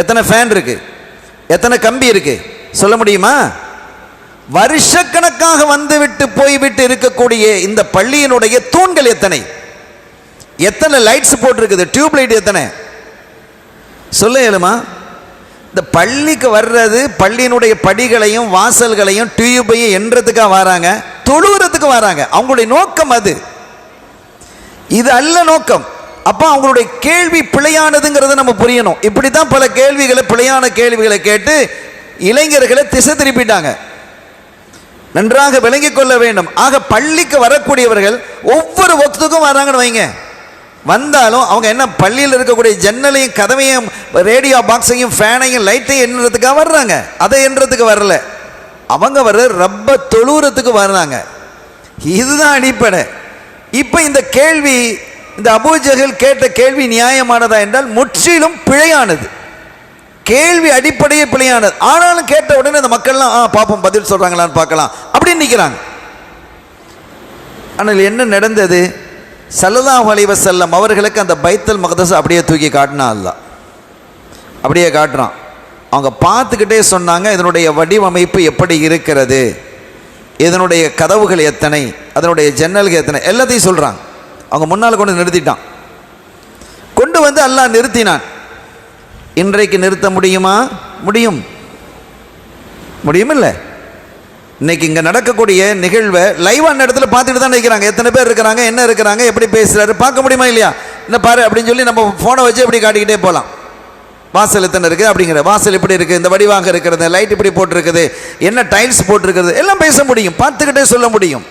எத்தனை ஃபேன் இருக்குது, எத்தனை கம்பி இருக்குது, சொல்ல முடியுமா? வருஷக்கணக்காக வந்துவிட்டு போய்விட்டு இருக்கக்கூடிய இந்த பள்ளியினுடைய தூண்கள் எத்தனை, எத்தனை லைட்ஸ் போட்டிருக்குது, டியூப் லைட் எத்தனை, சொல்ல இயலுமா? இந்த பள்ளிக்கு வர்றது, பள்ளியினுடைய படிகளையும் வாசல்களையும் டியூபையும் என்றதுக்காக வராங்க, தொழுகிறதுக்கு வராங்க. அவங்களுடைய நோக்கம் அது, இது அல்ல நோக்கம். அப்போ அவங்களுடைய கேள்வி பிழையானதுங்கிறத நம்ம புரியணும். இப்படி தான் பல கேள்விகளை, பிழையான கேள்விகளை கேட்டு இளைஞர்களை திசை திருப்பிட்டாங்க. நன்றாக விளங்கிக் கொள்ள வேண்டும். ஆக பள்ளிக்கு வரக்கூடியவர்கள் ஒவ்வொரு வக்துக்கும் வராங்கன்னு வைங்க, வந்தாலும் அவங்க என்ன பள்ளியில் இருக்கக்கூடிய ஜன்னலையும் கதவையும் ரேடியோ பாக்ஸையும் ஃபேனையும் லைட்டையும் எண்ணுறதுக்காக வர்றாங்க, அதை எண்ணுறதுக்கு வரல. அவங்க வர்ற ரப்ப தொழுறதுக்கு வர்றாங்க. இதுதான் அடிப்படை. இப்போ இந்த கேள்வி, இந்த அபூஜஹல் கேட்ட கேள்வி நியாயமானதா என்றால் முற்றிலும் பிழையானது. கேள்வி அடிப்படையே பிழையானது. ஆனாலும் கேட்ட உடனே அந்த மக்கள்லாம் பார்ப்போம் பதில் சொல்றாங்களான்னு பார்க்கலாம் அப்படின்னு நிற்கிறாங்க. ஆனால் என்ன நடந்தது? ஸல்லல்லாஹு அலைஹி வஸல்லம் அவர்களுக்கு அந்த பைத்துல் மக்தஸ் அப்படியே தூக்கி காட்டினா அல்லாஹ், அப்படியே காட்டுறான். அவங்க பார்த்துக்கிட்டே சொன்னாங்க, இதனுடைய வடிவமைப்பு எப்படி இருக்கிறது, இதனுடைய கதவுகள் எத்தனை, அதனுடைய ஜன்னல்கள் எத்தனை, எல்லாத்தையும் சொல்கிறாங்க. அவங்க முன்னால் கொண்டு நிறுத்திட்டான். கொண்டு வந்து அல்லாஹ் நிறுத்தினான். இன்றைக்கு நிறுத்த முடியுமா? முடியும், முடியுமில்லை? இன்னைக்கு இங்கே நடக்கக்கூடிய நிகழ்வை லைவான இடத்துல பார்த்துட்டு தான் நிற்கிறாங்க. எத்தனை பேர் இருக்கிறாங்க, என்ன இருக்கிறாங்க, எப்படி பேசுகிறாரு பார்க்க முடியுமா இல்லையா? என்ன பாரு அப்படின்னு சொல்லி நம்ம ஃபோனை வச்சு எப்படி காட்டிக்கிட்டே போகலாம். வாசல் எத்தனை இருக்குது அப்படிங்கிற, வாசல் இப்படி இருக்குது, இந்த வடிவாக இருக்கிறது, லைட் இப்படி போட்டிருக்குது, என்ன டைல்ஸ் போட்டிருக்கிறது, எல்லாம் பேச முடியும், பார்த்துக்கிட்டே சொல்ல முடியும்.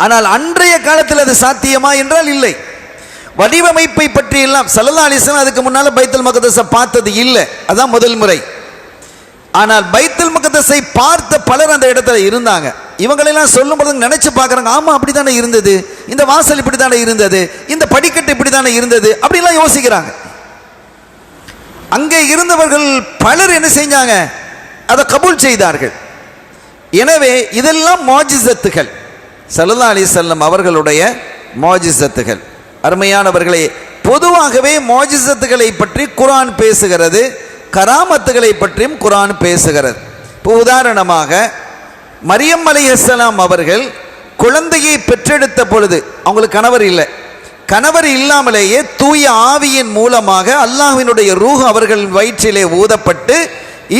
ஆனால் அன்றைய காலத்தில் அது சாத்தியமா என்றால் இல்லை. வடிவமைப்பை பற்றி எல்லாம் ஸல்லல்லாஹு அலைஹி வஸல்லம் அதுக்கு முன்னால் பைத்துல் மக்தஸை பார்த்தது இல்லை, அதான் முதல் முறை. ஆனால் பைத்துல் மக்தஸை பார்த்த பலர் அந்த இடத்துல இருந்தாங்க. இவங்களெல்லாம் சொல்லும்போது நினைச்சு பார்க்குறாங்க, ஆமாம் அப்படி தானே இருந்தது, இந்த வாசல் இப்படி தானே இருந்தது, இந்த படிக்கட்டு இப்படி தானே இருந்தது அப்படிலாம் யோசிக்கிறாங்க. அங்கே இருந்தவர்கள் பலர் என்ன செஞ்சாங்க? அதை கபூல் செய்தார்கள். எனவே இதெல்லாம் மோஜிசத்துகள், ஸல்லல்லாஹு அலைஹி வஸல்லம் அவர்களுடைய மோஜிசத்துகள். அருமையானவர்களே, பொதுவாகவே மோஜிசத்துகளை பற்றி குர்ஆன் பேசுகிறது, கராமத்துகளை பற்றியும் குர்ஆன் பேசுகிறது. இப்போ உதாரணமாக மரியம் அலைஹிஸ்ஸலாம் அவர்கள் குழந்தையை பெற்றெடுத்த பொழுது அவங்களுக்கு கணவர் இல்லை, கணவர் இல்லாமலேயே தூய ஆவியின் மூலமாக அல்லாஹ்வினுடைய ரூஹ் அவர்கள் வயிற்றிலே ஊதப்பட்டு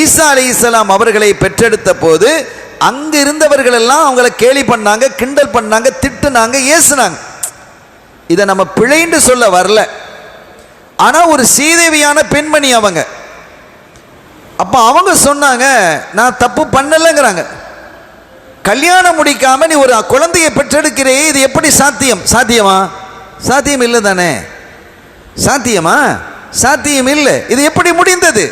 ஈசா அலைஹிஸ்ஸலாம் அவர்களை பெற்றெடுத்த போது அங்கு இருந்தவர்கள் எல்லாம் அவங்கள கேலி பண்ணாங்க, கிண்டல் பண்ணாங்க, திட்டுனாங்க, ஏசுனாங்க. இதை நம்ம பிழைன்னு சொல்ல வரல. ஆனால் ஒரு சீதேவியான பெண்மணி அவங்க. அப்போ அவங்க சொன்னாங்க, நான் தப்பு பண்ணலைங்கிறாங்க. கல்யாணம் முடிக்காம நீ ஒரு குழந்தையை பெற்றெடுக்கிறே, இது எப்படி சாத்தியம்? சாத்தியமா? சாத்தியம் இல்லை தானே. சாத்தியமா? சாத்தியம் இல்லை. இது எப்படி முடிந்தது?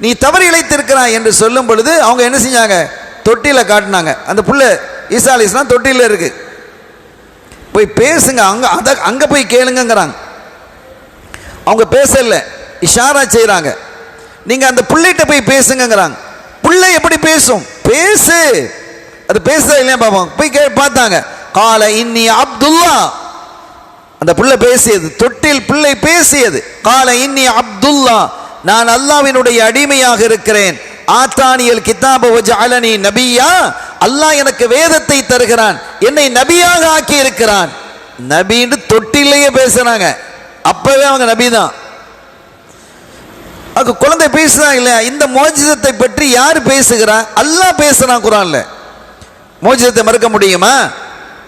நீ தவறு இழைத்திருக்கிறாய் என்று சொல்லும் பொழுது அவங்க என்ன செஞ்சாங்க? தொட்டில காட்டினாங்க. அந்த புள்ள ஈசா அலைஹிஸ்ஸலாம் தொட்டில இருக்கு, போய் பேசுங்க, அங்க போய் கேளுங்கிறாங்க. அவங்க பேசல, இஷாரா செய்றாங்க. நீங்க அந்த புள்ளைகிட்ட போய் பேசுங்கிறாங்க. புள்ளை எப்படி பேசும்? பேசு, அது பேசுதா இல்லையா பாப்போம். போய் பார்த்தாங்க. கால இன்னி அப்துல்லா, அந்த புள்ளை பேசியது, தொட்டில் பிள்ளை பேசியது. கால இன்னி அப்துல்லா, நான் அல்லாஹ்வினுடைய அடிமையாக இருக்கிறேன். ஆத்தானியல் கிதாப வஜஅலனி நபியா, அல்லாஹ் எனக்கு வேதத்தை தருகிறான், என்னை நபியாக ஆக்கி இருக்கிறான். நபின்னு தொட்டிலேயே பேசுறாங்க. அப்பவே அவங்க நபி தான். அது குழந்தை பேசுறாங்க இல்லையா? இந்த மோஜிசத்தை பற்றி யார் பேசுகிறா? அல்லாஹ் பேசுறான் குர்ஆன்ல. மோஜிசத்தை மறுக்க முடியுமா?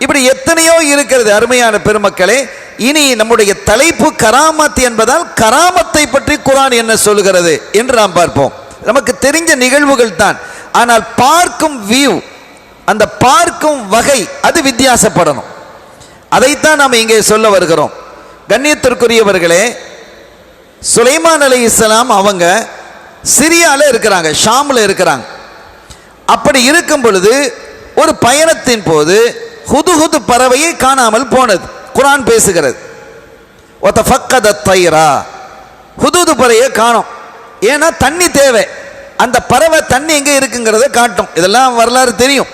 இப்படி எத்தனையோ இருக்கிறது. அருமையான பெருமக்களே, இனி நம்முடைய தலைப்பு கராமத் என்பதால் கராமத்தை பற்றி குர்ஆன் என்ன சொல்லுகிறது என்று நாம் பார்ப்போம். நமக்கு தெரிஞ்ச நிகழ்வுகள் தான், ஆனால் பார்க்கும் வியூ, அந்த பார்க்கும் வகை அது வித்தியாசப்படணும். அதைத்தான் நாம் இங்கே சொல்ல வருகிறோம். கண்ணியத்திற்குரியவர்களே, சுலைமான் அலைஹிஸ்ஸலாம் அவங்க சிரியாவில் இருக்கிறாங்க, ஷாமில் இருக்கிறாங்க. அப்படி இருக்கும் பொழுது ஒரு பயணத்தின் போது ஹுதுஹுது பறவையை காணாமல் போனது. குர்ஆன் பேசுகிறது, ஹுதுஹுது பறவையை காணோம். ஏன்னா தண்ணி தேவை. அந்த பறவை தண்ணி எங்கே இருக்குங்கிறத காட்டும். இதெல்லாம் வரலாறு தெரியும்.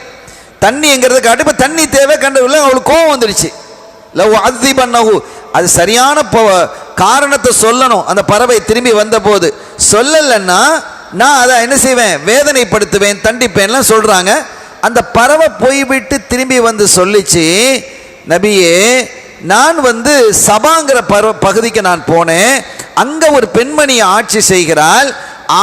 தண்ணி எங்கிறத காட்டும். இப்போ தண்ணி தேவை, கண்டவில்லை. அவளுக்கு கோவம் வந்துடுச்சு. லவ் அஸிபன்னஹு, அது சரியான காரணத்தை சொல்லணும். அந்த பறவை திரும்பி வந்த போது சொல்லலைன்னா நான் அதை என்ன செய்வேன்? வேதனைப்படுத்துவேன், தண்டிப்பேன்லாம் சொல்கிறாங்க. அந்த பறவை போய்விட்டு திரும்பி வந்து சொல்லிச்சு, நபியே, நான் வந்து சபாங்கிற பகுதிக்கு நான் போனேன். அங்கே ஒரு பெண்மணி ஆட்சி செய்கிறாள்.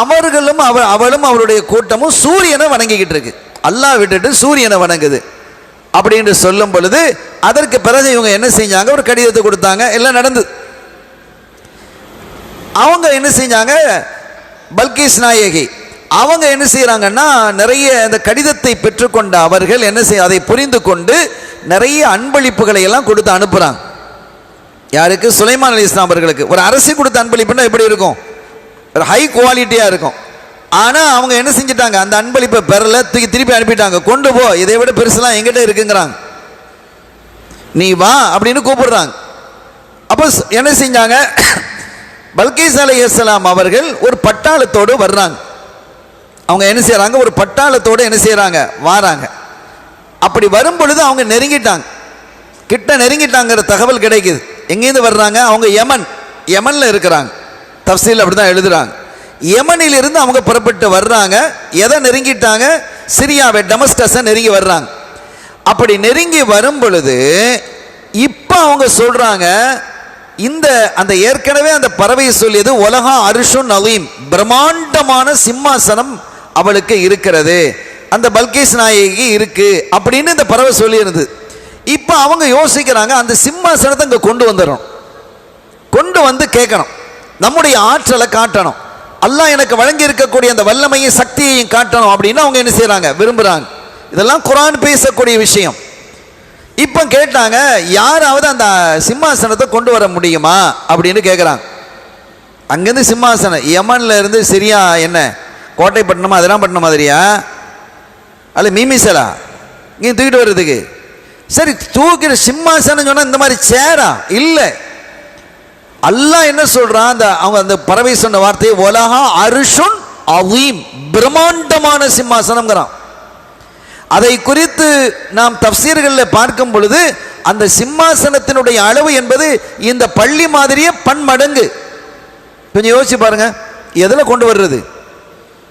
அவர்களும் அவளும் அவருடைய கூட்டமும் சூரியனை வணங்கிக்கிட்டு இருக்கு. அல்லாஹ் விட்டுட்டு சூரியனை வணங்குது அப்படின்னு சொல்லும் பொழுது அதற்கு பிறகு இவங்க என்ன செஞ்சாங்க? ஒரு கடிதத்தை கொடுத்தாங்க. எல்லாம் நடந்தது. அவங்க என்ன செஞ்சாங்க? பல்கீஸ் நாயகி அவங்க என்ன செய்கிறாங்கன்னா, நிறைய அந்த கடிதத்தை பெற்றுக்கொண்ட அவர்கள் என்ன செய்ய, அதை புரிந்து கொண்டு நிறைய அன்பளிப்புகளை எல்லாம் கொடுத்து அனுப்புகிறாங்க. யாருக்கு? சுலைமான் அலைஹிஸ்ஸலாம் அவர்களுக்கு. ஒரு அரசு கொடுத்த அன்பளிப்புன்னா எப்படி இருக்கும்? ஒரு ஹை குவாலிட்டியாக இருக்கும். ஆனால் அவங்க என்ன செஞ்சிட்டாங்க? அந்த அன்பளிப்பை பெறல, தூக்கி திருப்பி அனுப்பிட்டாங்க. கொண்டு போ, இதை விட பெருசுலாம் எங்கிட்ட இருக்குங்கிறாங்க. நீ வா அப்படின்னு கூப்பிடுறாங்க. அப்போ என்ன செஞ்சாங்க? பல்கீஸ் அலைஹிஸ்ஸலாம் அவர்கள் ஒரு பட்டாளத்தோடு வர்றாங்க. அவங்க என்ன செய்கிறாங்க, ஒரு பட்டாளத்தோடு என்ன செய்கிறாங்க, வாராங்க. அப்படி வரும் பொழுது அவங்க நெருங்கிட்டாங்க, கிட்ட நெருங்கிட்டாங்கிற தகவல் கிடைக்குது. எங்கேருந்து வர்றாங்க, அவங்க யமனில் இருக்கிறாங்க. தஃசீல் அப்படி தான் எழுதுகிறாங்க. யமனிலிருந்து அவங்க புறப்பட்டு வர்றாங்க. எதை நெருங்கிட்டாங்க, சிரியாவை, டமஸ்கஸை நெருங்கி வர்றாங்க. அப்படி நெருங்கி வரும் பொழுது இப்போ அவங்க சொல்கிறாங்க, அந்த ஏற்கனவே அந்த பறவை சொல்லியது உலகா அருஷுன் அலீம், பிரம்மாண்டமான சிம்மாசனம் அவளுக்கு இருக்கிறது, அந்த பல்கீஸ் நாயகி இருக்கு அப்படின்னு இந்த பறவை சொல்லியிருந்தது. இப்போ அவங்க யோசிக்கிறாங்க, அந்த சிம்மாசனத்தை இங்கே கொண்டு வந்துடணும், கொண்டு வந்து கேட்கணும், நம்முடைய ஆற்றலை காட்டணும், அல்லாஹ் எனக்கு வழங்கி இருக்கக்கூடிய அந்த வல்லமையும் சக்தியையும் காட்டணும் அப்படின்னு அவங்க என்ன செய்கிறாங்க, விரும்புகிறாங்க. இதெல்லாம் குர்ஆன் பேசக்கூடிய விஷயம். இப்போ கேட்டாங்க, யாராவது அந்த சிம்மாசனத்தை கொண்டு வர முடியுமா அப்படின்னு கேட்குறாங்க. அங்கேருந்து சிம்மாசனம் யமனில் இருந்து சிரியா என்ன கோட்டைப்பட்டினமா அதெல்லாம் பட்டின மாதிரியா, அல்ல மீமிசலா இங்கே தூக்கிட்டு வர்றதுக்கு? சரி, தூக்கிற சிம்மாசனம் சொன்னால் இந்த மாதிரி சேரா இல்லை. அல்லாஹ் என்ன சொல்றான், அந்த பறவை சொன்ன வார்த்தையை உலகா அருஷுன் அலீம், பிரம்மாண்டமான சிம்மாசனம்ங்கிறான். அதை குறித்து நாம் தஃசீர்களில் பார்க்கும் பொழுது அந்த சிம்மாசனத்தினுடைய அளவு என்பது இந்த பள்ளி மாதிரியே பன்மடங்கு. கொஞ்சம் யோசிச்சு பாருங்க, எதில் கொண்டு வர்றது?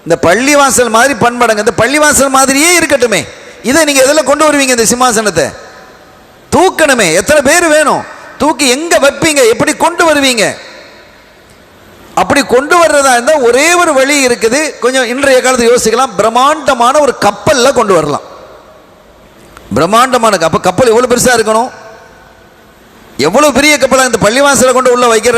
இந்த பள்ளிவாசல் மாதிரி பன்மடங்கு. இந்த பள்ளிவாசல் மாதிரியே இருக்கட்டுமே, இதை நீங்க எதில் கொண்டு வருவீங்க? இந்த சிம்மாசனத்தை தூக்கணுமே, எத்தனை பேர் வேணும்? தூக்கி எங்க வைப்பீங்க? எப்படி கொண்டு வருவீங்க? அப்படி கொண்டு வர்றதா இருந்தால் ஒரே ஒரு வழி இருக்குது. கொஞ்சம் இன்றைய காலத்தை யோசிக்கலாம், பிரம்மாண்டமான ஒரு கப்பல்ல கொண்டு வரலாம். பிரம்மாண்டமான கப்பல் எவ்வளவு பெருசா இருக்கணும், எவ்வளவு பெரிய கப்பலா இந்த பள்ளிவாசலை கொண்டு உள்ள வைக்கிற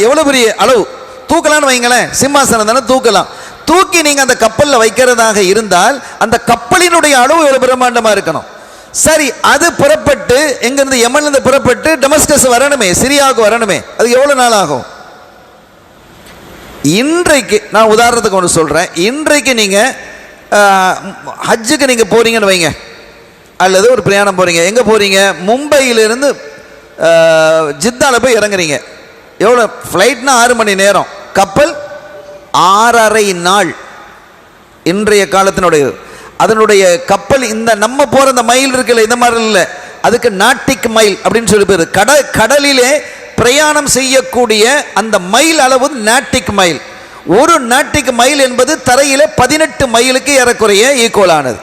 எவ்வளவு பெரிய அளவு தூக்கலான்னு வைங்களேன். சிம்மாசனம் தானே தூக்கலாம். தூக்கி நீங்க அந்த கப்பல்ல வைக்கிறதாக இருந்தால் அந்த கப்பலினுடைய அளவு எவ்வளவு பிரம்மாண்டமா இருக்கணும். சரி, அது புறப்பட்டு எங்கிருந்து யமன்ல புறப்பட்டு டமஸ்கஸ் வரணுமே, சிரியாவுக்கு வரணுமே, அது எவ்வளவு நாள் ஆகும்? இன்றைக்கு நான் உதாரணத்துக்கு ஒன்று சொல்கிறேன். இன்றைக்கு நீங்கள் ஹஜ்ஜுக்கு நீங்கள் போகிறீங்கன்னு வைங்க, அல்லது ஒரு பிரயாணம் போகிறீங்க. எங்கே போகிறீங்க? மும்பையிலிருந்து ஜித்தாவில் போய் இறங்குறீங்க. எவ்வளோ? ஃப்ளைட்னா 6 மணி நேரம், கப்பல் 6.5 நாள். இன்றைய காலத்தினுடைய அதனுடைய கப்பல் இந்த நம்ம போகிற இந்த மைல் இருக்குல்ல, இந்த மாதிரி இல்லை, அதுக்கு நாட்டிக் மைல் அப்படின்னு சொல்லி பேர். கடலிலே பிரயாணம் செய்யக்கூடிய அந்த மைல் அளவு நாட்டிக் மைல். ஒரு நாட்டிக் மைல் என்பது தரையில 18 மைலுக்கு ஏறக்குறைய ஈக்குவலானது.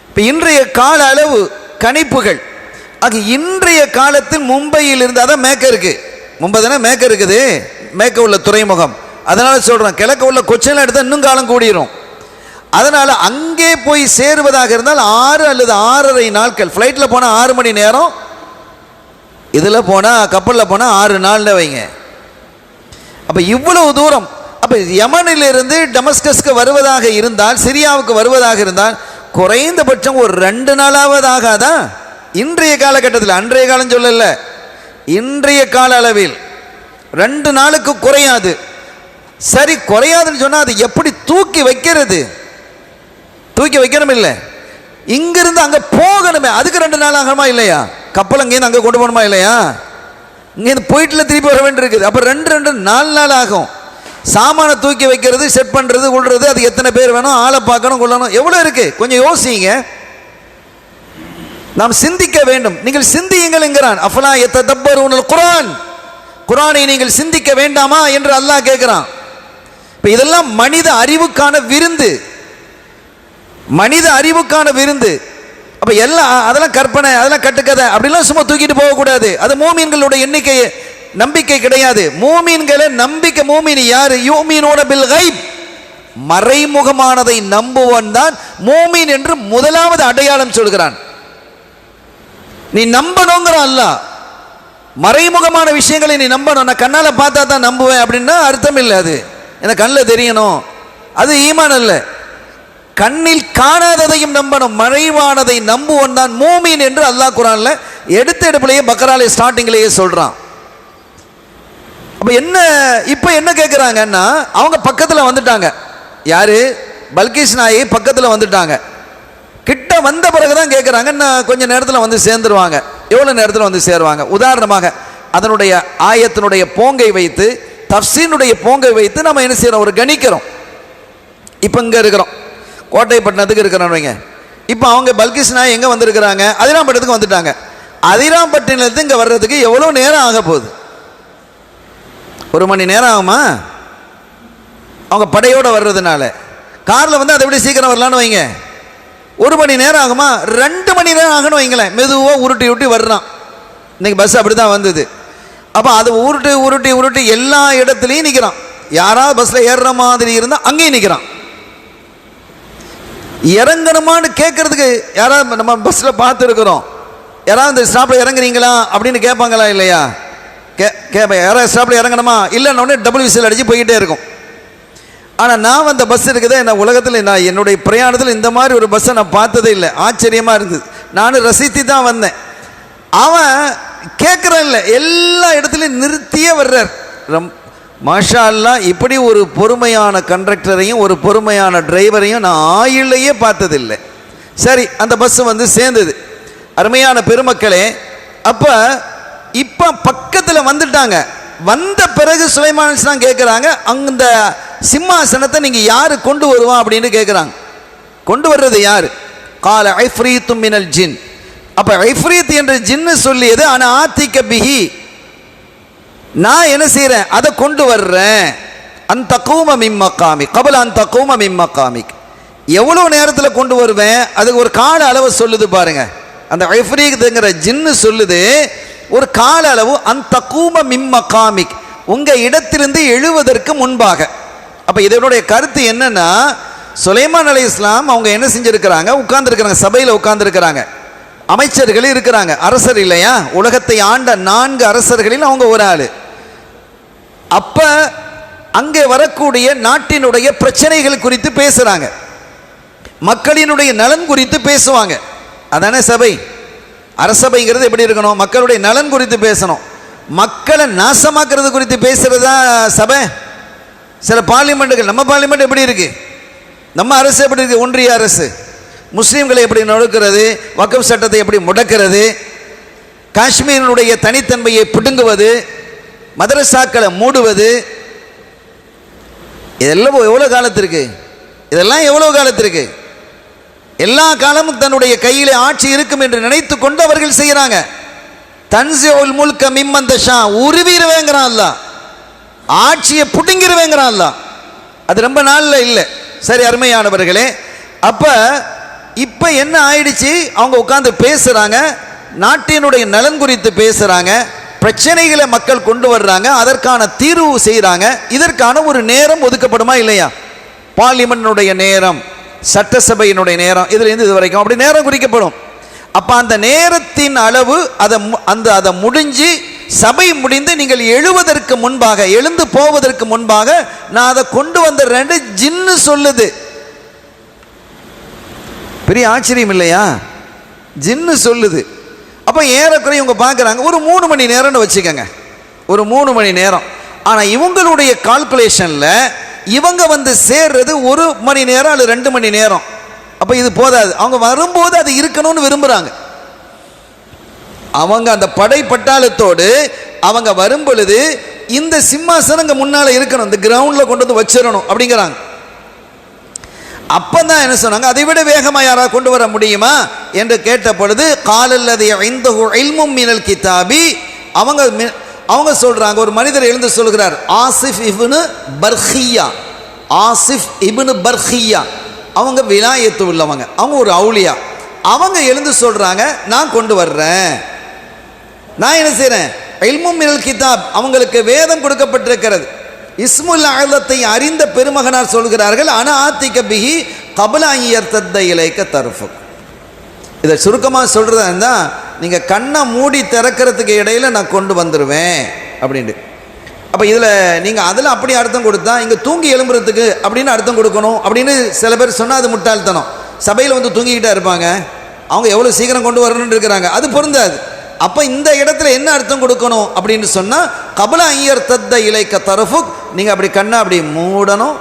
இப்போ இன்றைய கால அளவு கணிப்புகள், ஆக இன்றைய காலத்தில் மும்பையில் இருந்து, அதான் மேற்க இருக்கு, மும்பை தானே மேற்க இருக்குது, மேற்க உள்ள துறைமுகம். அதனால சொல்றேன், கிழக்க உள்ள கொச்சின் எடுத்தால் இன்னும் காலம் கூடிரும். அதனால அங்கே போய் சேருவதாக இருந்தால் 6 அல்லது 6.5 நாட்கள். ஃப்ளைட்டில் போனால் 6 மணி நேரம், இதில் போனால் கப்பலில் போனால் 6 நாளில் வைங்க. அப்போ இவ்வளவு தூரம். அப்போ யமனிலிருந்து டமஸ்கஸ்க்கு வருவதாக இருந்தால், சிரியாவுக்கு வருவதாக இருந்தால் குறைந்தபட்சம் ஒரு 2 நாளாவது ஆகாதா? இன்றைய காலகட்டத்தில், அன்றைய காலம் சொல்லல, இன்றைய கால அளவில் 2 நாளுக்கு குறையாது. சரி, குறையாதுன்னு சொன்னால் அது எப்படி தூக்கி வைக்கிறது? தூக்கி வைக்கணும் இல்லை, இங்கிருந்து அங்கே போகணுமே, அதுக்கு 2 நாள் ஆகணுமா இல்லையா? கப்பல் அங்கேருந்து அங்கே கொண்டு போகணுமா இல்லையா? இங்கேருந்து போயிட்டுல திருப்பி வர வேண்டியிருக்குது. அப்போ 2 4 நாள் ஆகும். சாமானை தூக்கி வைக்கிறது, செட் பண்ணுறது, கொள்றது, அது எத்தனை பேர் வேணும், ஆளை பார்க்கணும், கொள்ளணும், எவ்வளோ இருக்கு. கொஞ்சம் யோசிங்க, நாம் சிந்திக்க வேண்டும். நீங்கள் சிந்தியுங்கள் என்கிறான். அஃபலா யததப்பரூனல் குர்ஆன், குர்ஆனை நீங்கள் சிந்திக்க வேண்டாமா என்று அல்லாஹ் கேட்கிறான். இப்போ இதெல்லாம் மனித அறிவுக்கான விருந்து, மனித அறிவுக்கான விருந்து. அப்போ எல்லாம் அதெல்லாம் கற்பனை, அதெல்லாம் கட்டுக்கதை அப்படிலாம் சும்மா தூக்கிட்டு போகக்கூடாது. அது மூமின்களுடைய எண்ணிக்கை, நம்பிக்கை கிடையாது. மூமின்களை நம்பிக்கை, மூமின் யாரு? யூமினூன பில் கைப், மறைமுகமானதை நம்புவன் தான் மூமின் என்று முதலாவது அடையாளம் சொல்கிறான். நீ நம்பணுங்கிறான் அல்லாஹ். மறைமுகமான விஷயங்களை நீ நம்பணும். நான் கண்ணால பார்த்தா தான் நம்புவேன் அப்படின்னா அர்த்தம் இல்லை. அது எனக்கு கண்ணில் தெரியணும், அது ஈமான் அல்ல. கண்ணில் காணாததையும் நம்பணும், மறைவானதை நம்புவன் தான் மூமின் என்று அல்லாஹ் குர்ஆன்ல எடுத்த எடுப்பிலேயே பக்கராலே ஸ்டார்டிங்லேயே சொல்றான். அப்ப என்ன, இப்ப என்ன கேட்கிறாங்கன்னா, அவங்க பக்கத்தில் வந்துட்டாங்க. யாரு? பல்கீஸ் நாயகி பக்கத்தில் வந்துட்டாங்க. கிட்ட வந்த பிறகுதான் கேட்குறாங்க, நான் கொஞ்சம் நேரத்தில் வந்து சேர்ந்துருவாங்க. எவ்வளோ நேரத்தில் வந்து சேருவாங்க? உதாரணமாக அதனுடைய ஆயத்தினுடைய போங்கை வைத்து தஃசீனுடைய போங்கை வைத்து நம்ம என்ன செய்கிறோம், ஒரு கணிக்கிறோம். இப்போ இங்கே இருக்கிறோம், கோட்டைப்பட்டினத்துக்கு இருக்கிறோம் வைங்க. இப்போ அவங்க பல்கிஸ் நாய் எங்கே வந்திருக்கிறாங்க, அதிராம்பட்டினத்துக்கு வந்துட்டாங்க. அதிராம்பட்டினத்துக்கு இங்கே வர்றதுக்கு எவ்வளோ நேரம் ஆக போகுது? 1 மணி நேரம் ஆகுமா? அவங்க படையோடு வர்றதுனால. காரில் வந்து அதை விட சீக்கிரம் வரலான்னு வைங்க, 1 மணி நேரம் ஆகுமா? 2 மணி நேரம் ஆகணும் வைங்களேன். மெதுவாக உருட்டி உருட்டி வர்றான். இன்றைக்கி பஸ் அப்படி தான் வந்தது. அப்போ அது உருட்டி உருட்டி உருட்டி எல்லா இடத்துலையும் நிற்கிறான். யாராவது பஸ்ஸில் ஏறுற மாதிரி இருந்தால் அங்கேயும் நிற்கிறான். இறங்கணுமான்னு கேட்கறதுக்கு யாராவது நம்ம பஸ்ஸில் பார்த்துருக்குறோம். யாராவது இந்த ஸ்டாப்பில் இறங்குறீங்களா அப்படின்னு கேட்பாங்களா இல்லையா? கேட்பேன். யாராவது ஸ்டாப்பில் இறங்கணுமா? இல்லைன்னொடனே டபுள் விசில் அடித்து போய்கிட்டே இருக்கும். ஆனால் நான் வந்த பஸ் இருக்குதே, நான் உலகத்தில் நான் என்னுடைய பிரயாணத்தில் இந்த மாதிரி ஒரு பஸ்ஸை நான் பார்த்ததே இல்லை. ஆச்சரியமாக இருந்தது. நானும் ரசித்து தான் வந்தேன். அவன் கேட்குறான் இல்லை, எல்லா இடத்துலையும் நிறுத்தியே வர்றார். மாஷா அல்லா, இப்படி ஒரு பொறுமையான கண்டக்டரையும் ஒரு பொறுமையான டிரைவரையும் நான் ஆயுளையே பார்த்ததில்லை. சரி, அந்த பஸ்ஸு வந்து சேர்ந்தது. அருமையான பெருமக்களே, அப்போ இப்போ பக்கத்தில் வந்துட்டாங்க. வந்த பிறகு சுலைமான் அலைஹிஸ்ஸலாம் கேட்குறாங்க, அந்த சிம்மாசனத்தை நீங்கள் யார் கொண்டு வருவா அப்படின்னு கேட்குறாங்க. கொண்டு வர்றது யார்? கால ஐஃப்ரீத்து மினல் ஜின். அப்போ ஐஃப்ரீத் என்ற ஜின்னு சொல்லியது, ஆனால் ஆத்திக்க பிஹி, நான் என்ன செய்கிறேன், அதை கொண்டு வர்றேன். அந்த கூம மிம்மக்காமி கபல் அந்த கூம மிம்மக்காமிக். எவ்வளோ நேரத்தில் கொண்டு வருவேன், அதுக்கு ஒரு கால அளவு சொல்லுது பாருங்க. அந்த ஐஃப்ரீத்துங்கிற ஜின்னு சொல்லுது ஒரு கால அளவு. அந்த கூம மிம்மக்காமிக், உங்கள் இடத்திலிருந்து எழுவதற்கு முன்பாக. அப்போ இதனுடைய கருத்து என்னன்னா, சுலைமான் அலைஹிஸ்ஸலாம் அவங்க என்ன செஞ்சுருக்கிறாங்க, உட்கார்ந்துருக்கிறாங்க, சபையில் உட்கார்ந்துருக்கிறாங்க. அமைச்சர்கள் இருக்கிறாங்க, அரசர் இல்லையா? உலகத்தை ஆண்ட 4 அரசர்களில் அவங்க ஒரு ஆள். அப்போ அங்கே வரக்கூடிய நாட்டினுடைய பிரச்சனைகள் குறித்து பேசுகிறாங்க, மக்களினுடைய நலன் குறித்து பேசுவாங்க. அதானே சபை. அரசபைங்கிறது எப்படி இருக்கணும்? மக்களுடைய நலன் குறித்து பேசணும். மக்களை நாசமாக்குறது குறித்து பேசுகிறதா சபை. சில பார்லிமெண்ட்டுகள், நம்ம பார்லிமெண்ட் எப்படி இருக்கு, நம்ம அரசு எப்படி இருக்கு, ஒன்றிய அரசு, முஸ்லீம்களை எப்படி நொடுக்கிறது, வக்ஃப் சட்டத்தை எப்படி முடக்கிறது, காஷ்மீரினுடைய தனித்தன்மையை பிடுங்குவது, மதரசாக்களை மூடுவது, இதெல்லாம் எவ்வளோ காலத்திற்கு? இதெல்லாம் எவ்வளோ காலத்திற்கு? எல்லா காலமும் தன்னுடைய கையில் ஆட்சி இருக்கும் என்று நினைத்து கொண்டு அவர்கள் செய்கிறாங்க. தன்சிஉல் முல்க மிம்மன் தஷா, உருவிடுவேங்கிறான் அல்லாஹ், ஆட்சியை புடுங்கிடுவேங்கிறான் அல்லாஹ். அது ரொம்ப நாளில் இல்லை. சரி அருமையானவர்களே, அப்போ இப்போ என்ன ஆயிடுச்சு, அவங்க உட்காந்து பேசுகிறாங்க, நாட்டினுடைய நலன் குறித்து பேசுகிறாங்க, பிரச்சனைகளை மக்கள் கொண்டு வர்றாங்க, அதற்கான தீர்வு செய்கிறாங்க. இதற்கான ஒரு நேரம் ஒதுக்கப்படுமா இல்லையா? பார்லிமெண்டினுடைய நேரம், சட்டசபையினுடைய நேரம், இதுலேருந்து இது வரைக்கும் அப்படி நேரம் குறிக்கப்படும். அப்போ அந்த நேரத்தின் அளவு அதை முடிஞ்சு சபை முடிந்து நீங்கள் எழுவதற்கு முன்பாக, எழுந்து போவதற்கு முன்பாக நான் அதை கொண்டு வந்துடுறேன் ஜின்னு சொல்லுது. பெரிய ஆச்சரியம் இல்லையா? ஜின்னு சொல்லுது. அப்போ ஏறக்குறைய இவங்க பார்க்குறாங்க ஒரு 3 மணி நேரம்னு வச்சுக்கோங்க, ஒரு 3 மணி நேரம். ஆனால் இவங்களுடைய கால்குலேஷனில் இவங்க வந்து சேர்றது 1 மணி நேரம் அல்லது 2 மணி நேரம். அப்போ இது போதாது, அவங்க வரும்போது அது இருக்கணும்னு விரும்புகிறாங்க. அவங்க அந்த படை பட்டாளத்தோடு அவங்க வரும் பொழுது இந்த சிம்மாசனம் முன்னால் இருக்கணும், இந்த கிரவுண்டில் கொண்டு வந்து வச்சிடணும் அப்படிங்கிறாங்க. அப்போ தான் என்ன சொன்னாங்க, அதை விட வேகமாக யாராவது கொண்டு வர முடியுமா என்று கேட்ட பொழுது காலல்லதி இந்தஹு இல்மும் மினல் கிதாபி, அவங்க சொல்கிறாங்க, ஒரு மனிதர் எழுந்து சொல்கிறார், ஆசிஃப் இப்னு பர்ஹியா. ஆசிஃப் இப்னு பர்ஹியா அவங்க விலாயத்து உள்ளவங்க, அவங்க ஒரு அவுலியா. அவங்க எழுந்து சொல்கிறாங்க, நான் கொண்டு வர்றேன், நான் என்ன செய்கிறேன், இல்மும் மினல் கிதாப், அவங்களுக்கு வேதம் கொடுக்கப்பட்டிருக்கிறது. இஸ்முல் அலத்தை அறிந்த பெருமகனார் சொல்கிறார்கள், ஆனா ஆத்திக பிஹி கபல ஐயர்த்தத்த இலைக்க தர்ஃபுக். இதை சுருக்கமாக சொல்கிறதா இருந்தால், நீங்கள் கண்ணை மூடி திறக்கிறதுக்கு இடையில நான் கொண்டு வந்துடுவேன் அப்படின்ட்டு. அப்போ இதில் நீங்கள் அதில் அப்படி அர்த்தம் கொடுத்தா, இங்கே தூங்கி எழும்புறதுக்கு அப்படின்னு அர்த்தம் கொடுக்கணும் அப்படின்னு சில பேர் சொன்னால் அது முட்டாள்தனம். சபையில் வந்து தூங்கிக்கிட்டே இருப்பாங்க, அவங்க எவ்வளோ சீக்கிரம் கொண்டு வரணும்னு இருக்கிறாங்க, அது பொருந்தாது. அப்போ இந்த இடத்துல என்ன அர்த்தம் கொடுக்கணும் அப்படின்னு சொன்னால், கபல ஐயர் தத்த இலைக்க தரஃபுக், நீங்கள் அப்படி கண்ணை அப்படி மூடணும்,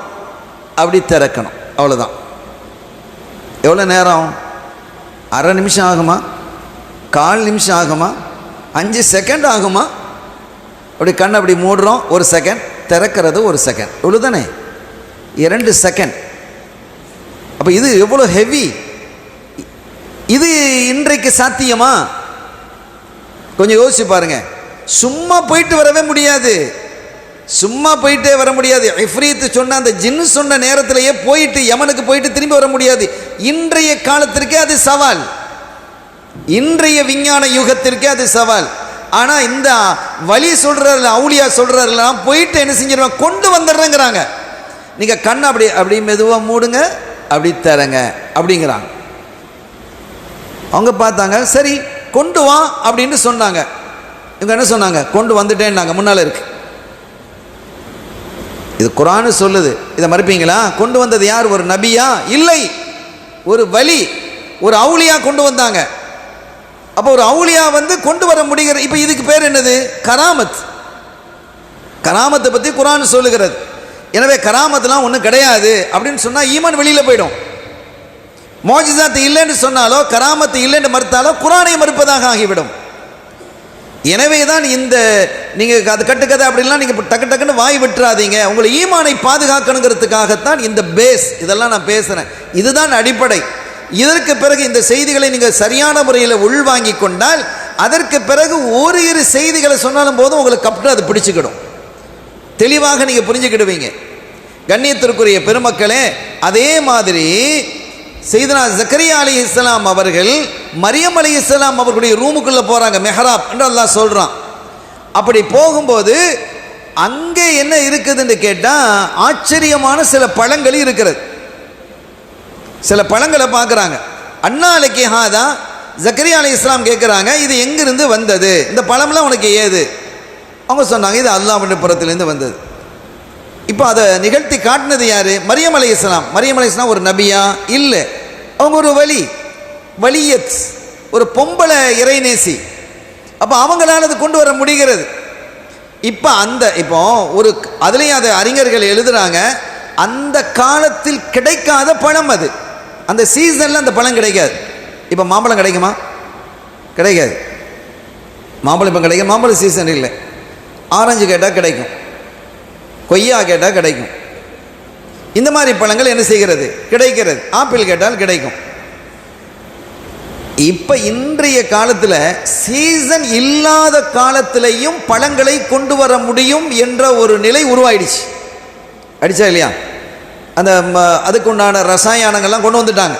அப்படி திறக்கணும், அவ்வளோதான். எவ்வளோ நேரம்? அரை நிமிஷம் ஆகுமா, 1/4 நிமிஷம் ஆகுமா, 5 செகண்ட் ஆகுமா? அப்படி கண்ணை அப்படி மூடுறோம், 1 செகண்ட் திறக்கிறது 1 செகண்ட், இவ்வளோதானே, 2 செகண்ட். அப்போ இது எவ்வளோ ஹெவி! இது இன்றைக்கு சாத்தியமா? கொஞ்சம் யோசிச்சு பாருங்க. சும்மா போயிட்டு வரவே முடியாது, சும்மா போயிட்டே வர முடியாது. இஃப்ரீத் சொன்ன அந்த ஜின்னு சொன்ன நேரத்திலேயே போயிட்டு யமனுக்கு போயிட்டு திரும்பி வர முடியாது. இன்றைய காலத்திற்கே அது சவால், இன்றைய விஞ்ஞான யுகத்திற்கே அது சவால். ஆனால் இந்த வழி சொல்கிறார்கள், அவுளியா சொல்கிறார்கள்லாம் போயிட்டு என்ன செஞ்சிருவாங்க, கொண்டு வந்துடுறேங்கிறாங்க. நீங்கள் கண்ணை அப்படி மெதுவாக மூடுங்க, அப்படி தரங்க அப்படிங்கிறாங்க. அவங்க பார்த்தாங்க, சரி கொண்டு வா அப்படின்னு சொன்னாங்க. இவங்க என்ன சொன்னாங்க, கொண்டு வந்துட்டேன்னாங்க. முன்னால் இருக்கு, இது குர்ஆன் சொல்லுது. இதை மறுப்பீங்களா? கொண்டு வந்தது யார்? ஒரு நபியா? இல்லை, ஒரு வலி, ஒரு அவுலியா கொண்டு வந்தாங்க. அப்போ ஒரு அவுலியா வந்து கொண்டு வர முடிகிற. இப்போ இதுக்கு பேர் என்னது? கராமத். கராமத்தை பற்றி குர்ஆன் சொல்லுகிறது. எனவே கராமத்துலாம் ஒன்றும் கிடையாது அப்படின்னு சொன்னால் ஈமான் வெளியில் போயிடும். மோஜிசாத்து இல்லைன்னு சொன்னாலோ கராமத்து இல்லைன்னு மறுத்தாலோ குர்ஆனை மறுப்பதாக ஆகிவிடும். எனவே தான் இந்த நீங்கள் அது கட்டுக்கதை அப்படிலாம் நீங்கள் டக்கு டக்குன்னு வாய் விட்டுறாதீங்க. உங்களை ஈமானை பாதுகாக்கணுங்கிறதுக்காகத்தான் இந்த பேஸ், இதெல்லாம் நான் பேசுகிறேன். இதுதான் அடிப்படை. இதற்கு பிறகு இந்த செய்திகளை நீங்கள் சரியான முறையில் உள்வாங்கி கொண்டால் அதற்கு பிறகு ஒரு இரு செய்திகளை சொன்னாலும் போதும் உங்களுக்கு கப்டு அது பிடிச்சிக்கிடும், தெளிவாக நீங்கள் புரிஞ்சுக்கிடுவீங்க. கண்ணியத்திற்குரிய பெருமக்களே, அதே மாதிரி சையதுனா ஜக்கரியா அலைஹிஸ்ஸலாம் அவர்கள் மரியம் அலைஹிஸ்ஸலாம் அவர்களுடைய ரூமுக்குள்ளே போகிறாங்க, மெஹராப் என்று அல்லாஹ் சொல்கிறான். அப்படி போகும்போது அங்கே என்ன இருக்குதுன்னு கேட்டால் ஆச்சரியமான சில பழங்கள் இருக்கிறது. சில பழங்களை பார்க்குறாங்க. அண்ணாலைக்கு ஹாதா, ஜக்கரியா அலைஹிஸ்ஸலாம் கேட்குறாங்க, இது எங்கிருந்து வந்தது, இந்த பழம்லாம் உனக்கு ஏது? அவங்க சொன்னாங்க, இது அல்லாஹ்வுடைய புறத்திலேருந்து வந்தது. இப்போ அதை நிகழ்த்தி காட்டினது யார்? மரியம் அலைஹிஸ்ஸலாம். மரியம் அலைஹிஸ்ஸலாம் ஒரு நபியா? இல்லை, அவங்க ஒரு வலியத், ஒரு பொம்பளை இறைநேசி. அப்போ அவங்களால அது கொண்டு வர முடிகிறது. இப்போ ஒரு அதுலேயும் அதை அறிஞர்கள் எழுதுகிறாங்க, அந்த காலத்தில் கிடைக்காத பழம் அது, அந்த சீசனில் அந்த பழம் கிடைக்காது. இப்போ மாம்பழம் கிடைக்குமா? கிடைக்காது. மாம்பழம் இப்போ கிடைக்கும், மாம்பழம் சீசன் இல்லை. ஆரஞ்சு கேட்டால் கிடைக்கும், கொய்யா கேட்டால் கிடைக்கும். இந்த மாதிரி பழங்கள் என்ன செய்கிறது? கிடைக்கிறது. ஆப்பிள் கேட்டால் கிடைக்கும். இப்போ இன்றைய காலத்தில் சீசன் இல்லாத காலத்திலையும் பழங்களை கொண்டு வர முடியும் என்ற ஒரு நிலை உருவாயிடுச்சு. அடிச்சா இல்லையா? அந்த அதுக்குண்டான ரசாயனங்கள்லாம் கொண்டு வந்துட்டாங்க.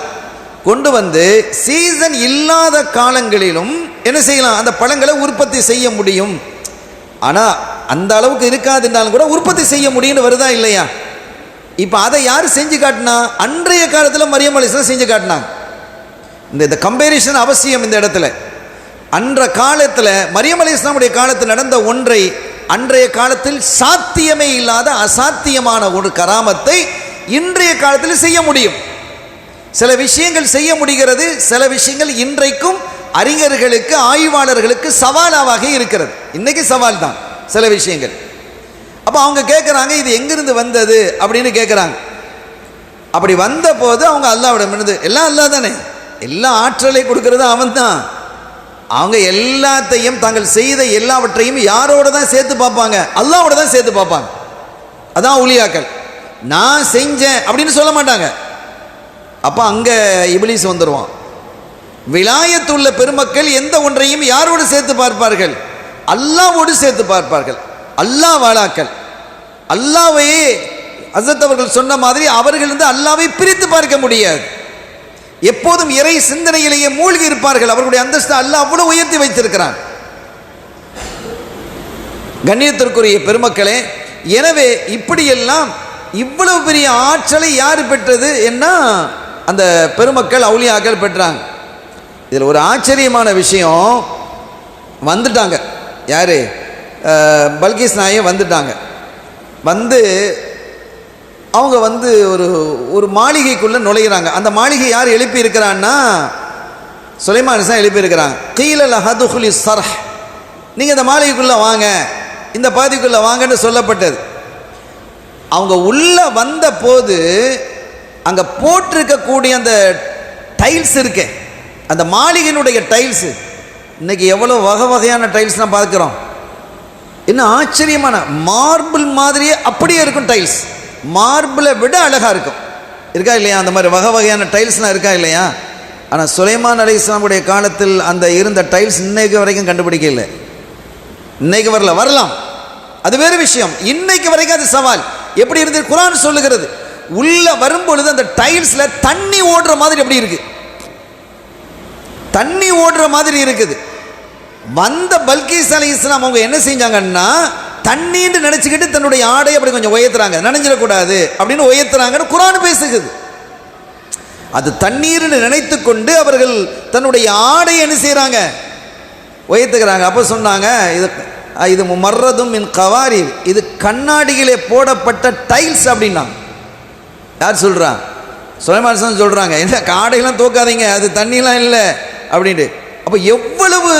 கொண்டு வந்து சீசன் இல்லாத காலங்களிலும் என்ன செய்யலாம், அந்த பழங்களை உற்பத்தி செய்ய முடியும். ஆனால் அந்த அளவுக்கு இருக்காதுன்னாலும் கூட உற்பத்தி செய்ய முடியும்னு வருதா இல்லையா? இப்போ அதை யார் செஞ்சு காட்டினா? அன்றைய காலத்தில் மரியம் அலைஹிஸ்ஸலாம் செஞ்சு காட்டினாங்க. இந்த கம்பேரிசன் அவசியம் இந்த இடத்துல. அன்ற காலத்தில் மரியம் அலைஹிஸ்ஸலாமுடைய காலத்தில் நடந்த ஒன்றை அன்றைய காலத்தில் சாத்தியமே இல்லாத அசாத்தியமான ஒரு கராமத்தை இன்றைய காலத்தில் செய்ய முடியும். சில விஷயங்கள் செய்ய முடிகிறது, சில விஷயங்கள் இன்றைக்கும் அறிஞர்களுக்கு ஆய்வாளர்களுக்கு சவாலாக இருக்கிறது. இன்னைக்கு சவால் தான் சில விஷயங்கள். அப்போ அவங்க கேட்குறாங்க, இது எங்கிருந்து வந்தது அப்படின்னு கேட்குறாங்க. அப்படி வந்த போது அவங்க அல்லாஹ்விடம் இருந்து, எல்லாம் அல்லாஹ் தானே, எல்லா ஆற்றலை கொடுக்கறது அவன் தான். அவங்க எல்லாத்தையும் தாங்கள் செய்த எல்லாவற்றையும் யாரோட தான் சேர்த்து பார்ப்பாங்க? அல்லாஹ்வோட தான் சேர்த்து பார்ப்பாங்க. அதான் உலியாக்கள். நான் செஞ்சேன் அப்படின்னு சொல்ல மாட்டாங்க. அப்போ அங்கே இப்லீஸ் வந்துடுவான். விலாயத்துள்ள பெருமக்கள் எந்த ஒன்றையும் யாரோடு சேர்த்து பார்ப்பார்கள்? அல்லாஹ்வோடு சேர்த்து பார்ப்பார்கள். அல்லாஹ் வாழாக்கள் அல்லாஹ்வையே ஹஸரத் அவர்கள் சொன்ன மாதிரி அவர்கள் அல்லாஹ்வை பிரித்து பார்க்க முடியாது. எப்போதும் இறை சிந்தனையிலேயே மூழ்கி இருப்பார்கள். அவர்களுடைய அந்தஸ்து அல்லாஹ் அவ்வளவு உயர்த்தி வைத்திருக்கிறான். கண்ணியத்திற்குரிய பெருமக்களே, எனவே இப்படியெல்லாம் இவ்வளவு பெரிய ஆற்றலை யார் பெற்றது என்ன? அந்த பெருமக்கள் அவுலியாக்கள் பெற்றாங்க. இதில் ஒரு ஆச்சரியமான விஷயம், வந்துட்டாங்க யார்? பல்கீஸ் நாயை வந்துட்டாங்க. வந்து அவங்க ஒரு மாளிகைக்குள்ளே நுழைகிறாங்க. அந்த மாளிகை யார் எழுப்பி இருக்கிறான்னா? சுலைமான் தான் எழுப்பி இருக்கிறாங்க. கீழல் ஹதுகுலி சர்ஹ், நீங்கள் இந்த மாளிகைக்குள்ளே வாங்க, இந்த பாதிக்குள்ளே வாங்கன்னு சொல்லப்பட்டது. அவங்க உள்ளே வந்த போது அங்கே போட்டிருக்கக்கூடிய அந்த டைல்ஸ் இருக்கு, அந்த மாளிகையினுடைய டைல்ஸு. இன்றைக்கி எவ்வளோ வகை வகையான டைல்ஸ் நான் பார்க்குறோம். இன்னும் ஆச்சரியமான மார்பிள் மாதிரியே அப்படியே இருக்கும் டைல்ஸ். மார்பிளை விட அழகாக இருக்கும். இருக்கா இல்லையா? அந்த மாதிரி வகை வகையான டைல்ஸ்லாம் இருக்கா இல்லையா? ஆனால் சுலைமான் அலைஹிஸ்ஸலாமுடைய காலத்தில் அந்த இருந்த டைல்ஸ் இன்னைக்கு வரைக்கும் கண்டுபிடிக்க இல்லை. இன்னைக்கு வரலாம், அது வேறு விஷயம். இன்னைக்கு வரைக்கும் அது சவால். எப்படி இருந்து குர்ஆன் சொல்லுகிறது, உள்ள வரும்பொழுது அந்த டைல்ஸ்ல தண்ணி ஓடுற மாதிரி எப்படி இருக்கு, தண்ணி ஓடுற மாதிரி இருக்குது. வந்த பல்கீஸ் அலைஹிஸ்ஸலாம் அவங்க என்ன செஞ்சாங்கன்னா, தண்ணீன்னு நினைச்சுக்கிட்டு தன்னுடைய ஆடை அப்படி கொஞ்சம் உயர்த்துறாங்க, நனைஞ்சிடக்கூடாது அப்படின்னு உயர்த்துறாங்கன்னு குர்ஆன் பேசுகிறது. அது தண்ணீர்னு நினைத்து கொண்டு அவர்கள் தன்னுடைய ஆடை என்ன செய்கிறாங்க, உயர்த்துக்கிறாங்க. அப்போ சொன்னாங்க, இது மர்ரதும் மின் கவாரி, இது கண்ணாடியிலே போடப்பட்ட டைல்ஸ் அப்படின்னா. யார் சொல்கிறா? சுலைமான் சொல்கிறாங்க, என்ன ஆடையெல்லாம் தூக்காதீங்க, அது தண்ணியெலாம் இல்லை அப்படின்ட்டு. அப்போ எவ்வளவு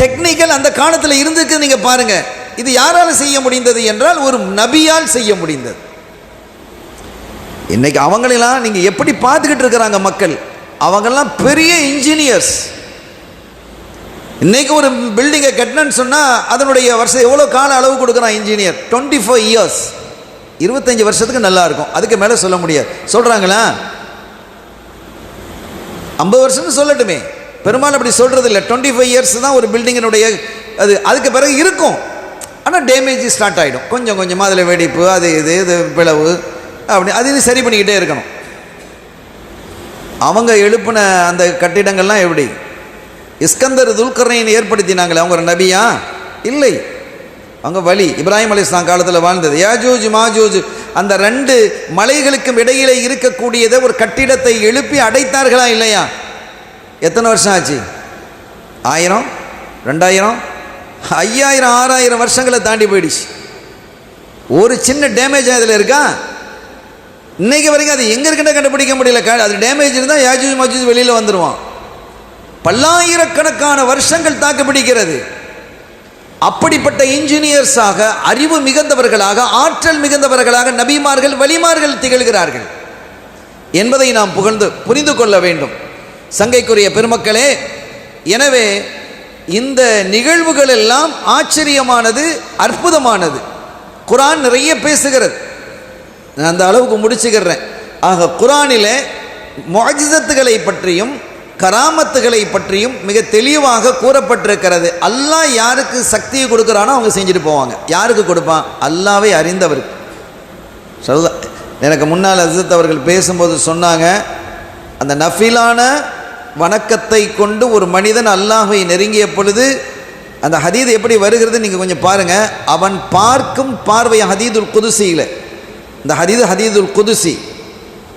டெக்னிக்கல் அந்த காலத்தில் இருந்துக்கு நீங்கள் பாருங்கள். இது யாரால் செய்ய முடிந்தது என்றால் ஒரு நபியால் செய்ய முடிந்தது. இன்னைக்கு அவங்களெல்லாம் நீங்கள் எப்படி பார்த்துக்கிட்டு இருக்கிறாங்க மக்கள், அவங்கெல்லாம் பெரிய இன்ஜினியர்ஸ். இன்னைக்கு ஒரு பில்டிங்கை கட்டணும்னு சொன்னால் அதனுடைய வருஷம் எவ்வளோ கால அளவு கொடுக்குறான் இன்ஜினியர்? 25 இயர்ஸ், 25 வருஷத்துக்கு நல்லா இருக்கும், அதுக்கு மேலே சொல்ல முடியாது. சொல்கிறாங்களா? 50 வருஷம்னு சொல்லட்டுமே, பெரும்பாலும் அப்படி சொல்கிறது இல்லை. 25 இயர்ஸ் தான் ஒரு பில்டிங்கினுடைய அது. அதுக்கு பிறகு இருக்கும், ஆனால் டேமேஜ் ஸ்டார்ட் ஆகிடும் கொஞ்சம் கொஞ்சமாக. அதில் வெடிப்பு, அது இது பிளவு அப்படி அது சரி பண்ணிக்கிட்டே இருக்கணும். அவங்க எழுப்பின அந்த கட்டிடங்கள்லாம் எப்படி? இஸ்கந்தர் துல்கர்னைன் ஏற்படுத்தினாங்களே, அவங்க ஒரு நபியா? இல்லை, அவங்க வழி இப்ராஹிம் அலைஹிஸ்ஸலாம் காலத்தில் வாழ்ந்தது. யாஜூஜ் மாஜூஜ் அந்த 2 மலைகளுக்கும் இடையிலே இருக்கக்கூடியதை ஒரு கட்டிடத்தை எழுப்பி அடைத்தார்களா இல்லையா? எத்தனை வருஷம் ஆச்சு? 1000, 2000, 5000, 6000 வருஷங்களை தாண்டி போயிடுச்சு. ஒரு சின்ன டேமேஜ் அதில் இருக்கா? இன்னைக்கு வரைக்கும் அது எங்கே இருக்குன்னு கண்டுபிடிக்க முடியல. அது டேமேஜ் இருந்தால் யாஜூஜ் மாஜூஜ் வெளியில் வந்துடுவான். பல்லாயிரக்கணக்கான வருஷங்கள் தாக்கு பிடிக்கிறது. அப்படிப்பட்ட இன்ஜினியர்ஸாக, அறிவு மிகுந்தவர்களாக, ஆற்றல் மிகுந்தவர்களாக நபிமார்கள் வலிமார்கள் திகழ்கிறார்கள் என்பதை நாம் புரிந்து கொள்ள வேண்டும். சங்கைக்குரிய பெருமக்களே, எனவே இந்த நிகழ்வுகள் எல்லாம் ஆச்சரியமானது, அற்புதமானது. குர்ஆன் நிறைய பேசுகிறது. நான் அந்த அளவுக்கு முடிச்சுக்கிறேன். ஆக குர்ஆனிலே முஅஜிசத்துகளை பற்றியும் கராமத்துகளை பற்றியும் மிக தெளிவாக கூறப்பட்டிருக்கிறது. அல்லாஹ் யாருக்கு சக்தியை கொடுக்குறானோ அவங்க செஞ்சுட்டு போவாங்க. யாருக்கு கொடுப்பான்? அல்லாஹ்வை அறிந்தவருக்கு. எனக்கு முன்னால் ஹஸரத் அவர்கள் பேசும்போது சொன்னாங்க, அந்த நஃபிலான வணக்கத்தை கொண்டு ஒரு மனிதன் அல்லாஹ்வை நெருங்கிய பொழுது அந்த ஹதீத் எப்படி வருகிறது நீங்கள் கொஞ்சம் பாருங்கள். அவன் பார்க்கும் பார்வை ஹதீதுல் குதுசியில், இந்த ஹதீதுல் குதுசி.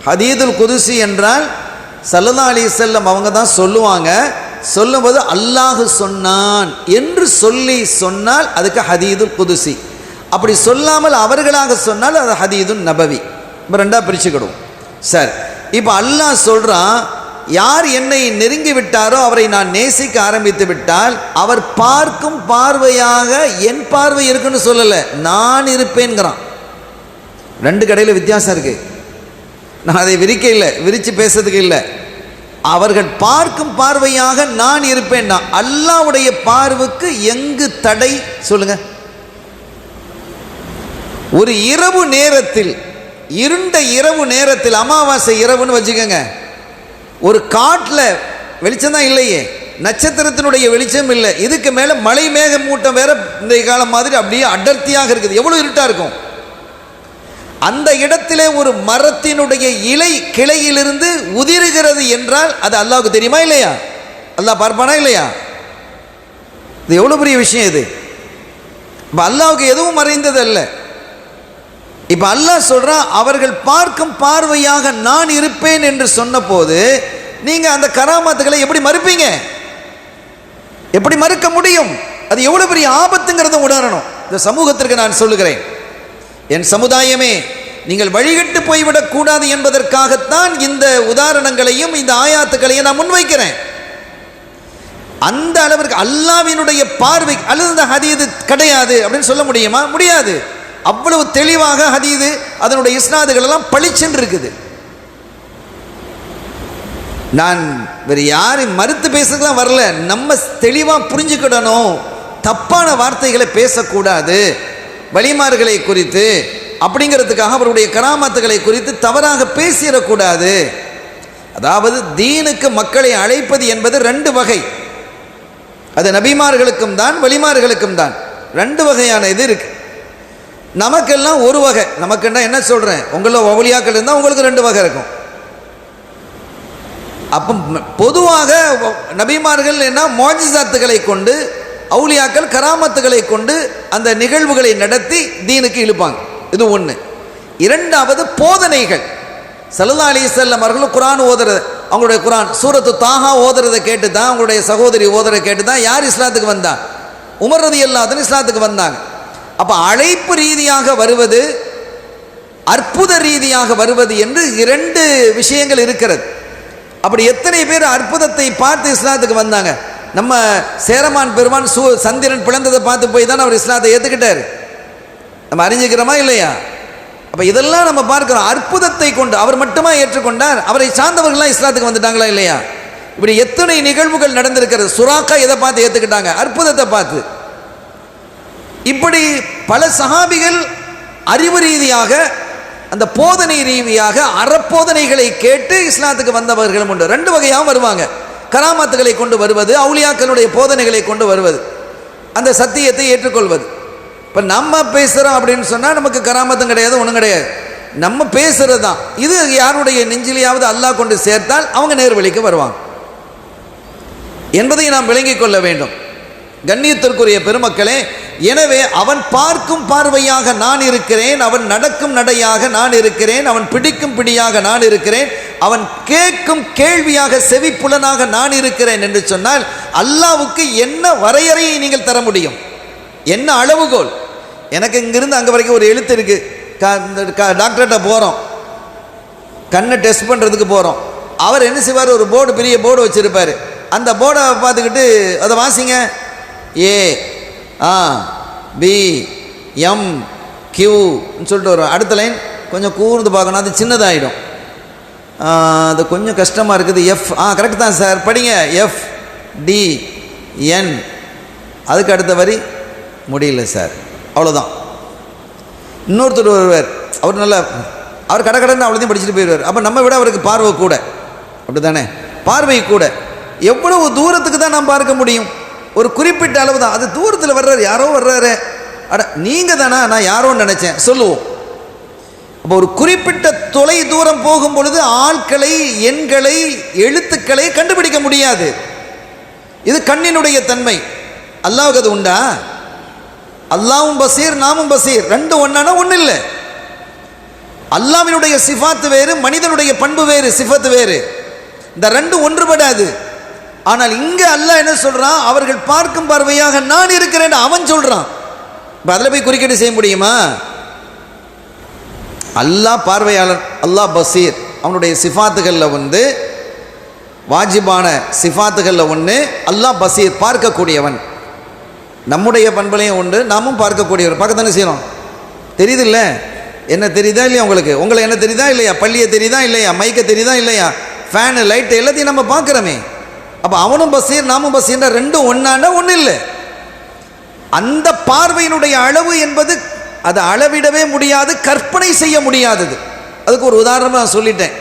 ஹதீதுல் குதுசி என்றால் ஸல்லல்லாஹு அலைஹி வஸல்லம் அவங்க தான் சொல்லுவாங்க. சொல்லும்போது அல்லாஹ் சொன்னான் என்று சொன்னால் அதுக்கு ஹதீதுல் குதுசி. அப்படி சொல்லாமல் அவர்களாக சொன்னால் அது ஹதீதுன் நபவி. இப்போ 2ஆக பிரிச்சுக்கிடுவோம். சரி, இப்போ அல்லாஹ் சொல்கிறான், யார் என்னை நெருங்கி விட்டாரோ அவரை நான் நேசிக்க ஆரம்பித்து விட்டால் அவர் பார்க்கும் பார்வையாக என் பார்வை இருக்குன்னு சொல்லலை, நான் இருப்பேன்கிறான். 2 கடையில் வித்தியாசம் இருக்குது. நான் அதை விரித்து பேசுறதுக்கு இல்லை. அவர்கள் பார்க்கும் பார்வையாக நான் இருப்பேன். அல்லாஹ்வுடைய பார்வைக்கு எங்கு தடை சொல்லுங்க? ஒரு இரவு நேரத்தில், இருண்ட இரவு நேரத்தில், அமாவாசை இரவுன்னு வச்சுக்கோங்க, ஒரு காட்டில் வெளிச்சம் தான் இல்லையே, நட்சத்திரத்தினுடைய வெளிச்சம் இல்லை, இதுக்கு மேலே மலை மேக மூட்டம் வேற இந்த காலம் மாதிரி அப்படியே அடர்த்தியாக இருக்குது. எவ்வளோ இருட்டாக இருக்கும். அந்த இடத்திலே ஒரு மரத்தினுடைய இலை கிளையிலிருந்து உதிருகிறது என்றால் அது அல்லாஹ்வுக்கு தெரியுமா இல்லையா? அல்லாஹ் பார்ப்பானா இல்லையா? இது எவ்வளோ பெரிய விஷயம் இது. இப்போ அல்லாஹ்வுக்கு எதுவும் மறைந்தது அல்ல. இப்போ அல்லாஹ் சொல்கிறான், அவர்கள் பார்க்கும் பார்வையாக நான் இருப்பேன் என்று சொன்ன போது நீங்கள் அந்த கராமத்துகளை எப்படி மறுப்பீங்க? எப்படி மறுக்க முடியும்? அது எவ்வளோ பெரிய ஆபத்துங்கிறத உணரணும். இந்த சமூகத்திற்கு நான் சொல்லுகிறேன், என் சமுதாயமே, நீங்கள் வழிகட்டு போய்விடக் கூடாது என்பதற்காகத்தான் இந்த உதாரணங்களையும் இந்த ஆயாத்துக்களையும் நான் முன்வைக்கிறேன். அந்த அளவிற்கு அல்லாஹ்வினுடைய பார்வை அல்லது இந்த ஹதீது கிடையாது அப்படின்னு சொல்ல முடியுமா? முடியாது. அவ்வளவு தெளிவாக ஹதீது அதனுடைய இஸ்னாதுகள் எல்லாம் பளிச்சென்று இருக்குது. நான் வேறு யாரையும் மறுத்து பேசுறதுலாம் வரல. நம்ம தெளிவாக புரிஞ்சுக்கிடணும். தப்பான வார்த்தைகளை பேசக்கூடாது வலிமார்களை குறித்து, அப்படிங்கிறதுக்காக அவருடைய கராமத்துகளை குறித்து தவறாக பேசிடக்கூடாது. அதாவது தீனுக்கு மக்களை அழைப்பது என்பது ரெண்டு வகை. அது நபிமார்களுக்கும் தான் வலிமார்களுக்கும் தான். ரெண்டு வகையான இது இருக்கு. நமக்கெல்லாம் ஒரு வகை. நமக்குன்னா என்ன சொல்கிறேன், உங்கள ஒவலியாக்கள் இருந்தால் உங்களுக்கு ரெண்டு வகை இருக்கும். அப்போ பொதுவாக நபிமார்கள் என்ன மோஜிசாத்துகளை கொண்டு, அவுலியாக்கள் கராமத்துகளை கொண்டு அந்த நிகழ்வுகளை நடத்தி தீனுக்கு இழுப்பாங்க. இது ஒன்று. இரண்டாவது போதனைகள். ஸல்லல்லாஹு அலைஹி வஸல்லம் அவர்கள் குர்ஆன் ஓதுறது, அவங்களுடைய குர்ஆன் சூரத்து தாஹா ஓதுறதை கேட்டு தான், அவங்களுடைய சகோதரி ஓதுறதை கேட்டு தான் யார் இஸ்லாத்துக்கு வந்தா? உமர் ரலியல்லாஹு அன்ஹு இஸ்லாத்துக்கு வந்தாங்க. அப்போ அழைப்பு ரீதியாக வருவது, அற்புத ரீதியாக வருவது என்று இரண்டு விஷயங்கள் இருக்கிறது. அப்படி எத்தனை பேர் அற்புதத்தை பார்த்து இஸ்லாத்துக்கு வந்தாங்க? நம்ம சேரமான் பெருமான் சந்திரன் பிளந்ததை பார்த்து போய் தான் அவர் இஸ்லாத்தை ஏற்றுக்கிட்டார். நம்ம அறிஞ்சிக்கிறோமா இல்லையா? அப்போ இதெல்லாம் நம்ம பார்க்கிறோம். அற்புதத்தை கொண்டு அவர் மட்டுமா ஏற்றுக்கொண்டார்? அவரை சார்ந்தவர்கள்லாம் இஸ்லாத்துக்கு வந்துட்டாங்களா இல்லையா? இப்படி எத்தனை நிகழ்வுகள் நடந்திருக்கிறது. சுராக்கா எதை பார்த்து ஏற்றுக்கிட்டாங்க? அற்புதத்தை பார்த்து. இப்படி பல சஹாபிகள் அறிவு ரீதியாக, அந்த போதனை ரீதியாக அறப்போதனைகளை கேட்டு இஸ்லாத்துக்கு வந்தவர்களும் உண்டு. ரெண்டு வகையாகவும் வருவாங்க. கராமத்துகளை கொண்டு வருவது, அவுலியாக்களுடைய போதனைகளை கொண்டு வருவது, அந்த சத்தியத்தை ஏற்றுக்கொள்வது. இப்போ நம்ம பேசுகிறோம் அப்படின்னு சொன்னால் நமக்கு கராமத்தும் கிடையாது, ஒன்றும் கிடையாது. நம்ம பேசுகிறது தான். இது யாருடைய நெஞ்சிலையாவது அல்லாஹ் கொண்டு சேர்த்தால் அவங்க நேர்வழிக்கு வருவாங்க என்பதை நாம் விளங்கிக் கொள்ள வேண்டும். கண்ணியத்திற்குரிய பெருமக்களே, எனவே அவன் பார்க்கும் பார்வையாக நான் இருக்கிறேன், அவன் நடக்கும் நடையாக நான் இருக்கிறேன், அவன் பிடிக்கும் பிடியாக நான் இருக்கிறேன், அவன் கேட்கும் கேள்வியாக செவிப்புலனாக நான் இருக்கிறேன் என்று சொன்னால் அல்லாஹ்வுக்கு என்ன வரையறையை நீங்கள் தர முடியும்? என்ன அளவுகோல்? எனக்கு இங்கிருந்து அங்கே வரைக்கும் ஒரு எழுத்து இருக்குது. டாக்டர்கிட்ட போகிறோம், கண்ணை டெஸ்ட் பண்ணுறதுக்கு போகிறோம். அவர் என்ன செய்வார்? ஒரு போர்டு, பெரிய போர்டு வச்சுருப்பார். அந்த போர்டை பார்த்துக்கிட்டு அதை வாசிங்க, ஏ பி எம் கியூன்னு சொல்லிட்டு வரும். அடுத்த லைன் கொஞ்சம் கூர்ந்து பார்க்கணும், அது சின்னதாகிடும், அது கொஞ்சம் கஷ்டமாக இருக்குது. எஃப் கரெக்ட் தான் சார், படிங்க, எஃப் டி என். அதுக்கு அடுத்த வரி முடியல சார், அவ்வளோதான். இன்னொருத்தர் வருவார், அவர் நல்லா, அவர் கடன்னு அவ்வளோதையும் படிச்சுட்டு போயிடுவார். அப்போ நம்ம விட அவருக்கு பார்வை கூட, அப்படி தானே? பார்வை கூட. எவ்வளவு தூரத்துக்கு தான் நாம் பார்க்க முடியும்? ஒரு குறிப்பிட்ட அளவு தான். அது தூரத்தில் வர்றாரு, யாரோ வர்றாரு, அட நீங்கள் தானா, நான் யாரோன்னு நினச்சேன் சொல்லுவோம். அப்போ ஒரு குறிப்பிட்ட தொலை தூரம் போகும் பொழுது ஆட்களை, எண்களை, எழுத்துக்களை கண்டுபிடிக்க முடியாது. இது கண்ணினுடைய தன்மை. அல்லாஹ்வுக்கு அது உண்டா? அல்லாஹ்வும் பசீர், நாமும் பசீர், ரெண்டு ஒன்றானா ஒன்றும் இல்லை. அல்லாஹ்வினுடைய சிஃபாத்து வேறு, மனிதனுடைய பண்பு வேறு, சிஃபத்து வேறு. இந்த ரெண்டும் ஒன்றுபடாது. ஆனால் இங்கே அல்லாஹ் என்ன சொல்கிறான்? அவர்கள் பார்க்கும் பார்வையாக நான் இருக்கிறேன் அவன் சொல்கிறான். இப்போ அதில் போய் குறுக்கீடு செய்ய முடியுமா? அல்லாஹ் பார்வையாளர், அல்லாஹ் பசீர். அவனுடைய சிஃபாத்துகளில் வந்து வாஜிபான சிஃபாத்துகளில் ஒன்று அல்லாஹ் பசீர், பார்க்கக்கூடியவன். நம்முடைய பண்புலையும் உண்டு, நாமும் பார்க்கக்கூடியவர். பார்க்க தானே செய்யணும். தெரியுது இல்லை? என்ன தெரியுதா இல்லையா உங்களுக்கு? உங்களை என்ன தெரியுதா இல்லையா? பள்ளியை தெரியுதா இல்லையா? மைக்கை தெரியுதா இல்லையா? ஃபேனு, லைட்டு எல்லாத்தையும் நம்ம பார்க்குறோமே. அப்போ அவனும் பசீர், நாமும் பசீர்ன்ற ரெண்டும் ஒன்றான ஒன்றும் இல்லை. அந்த பார்வையினுடைய அளவு என்பது அதை அளவிடவே முடியாது, கற்பனை செய்ய முடியாதது. அதுக்கு ஒரு உதாரணம் நான் சொல்லிட்டேன்.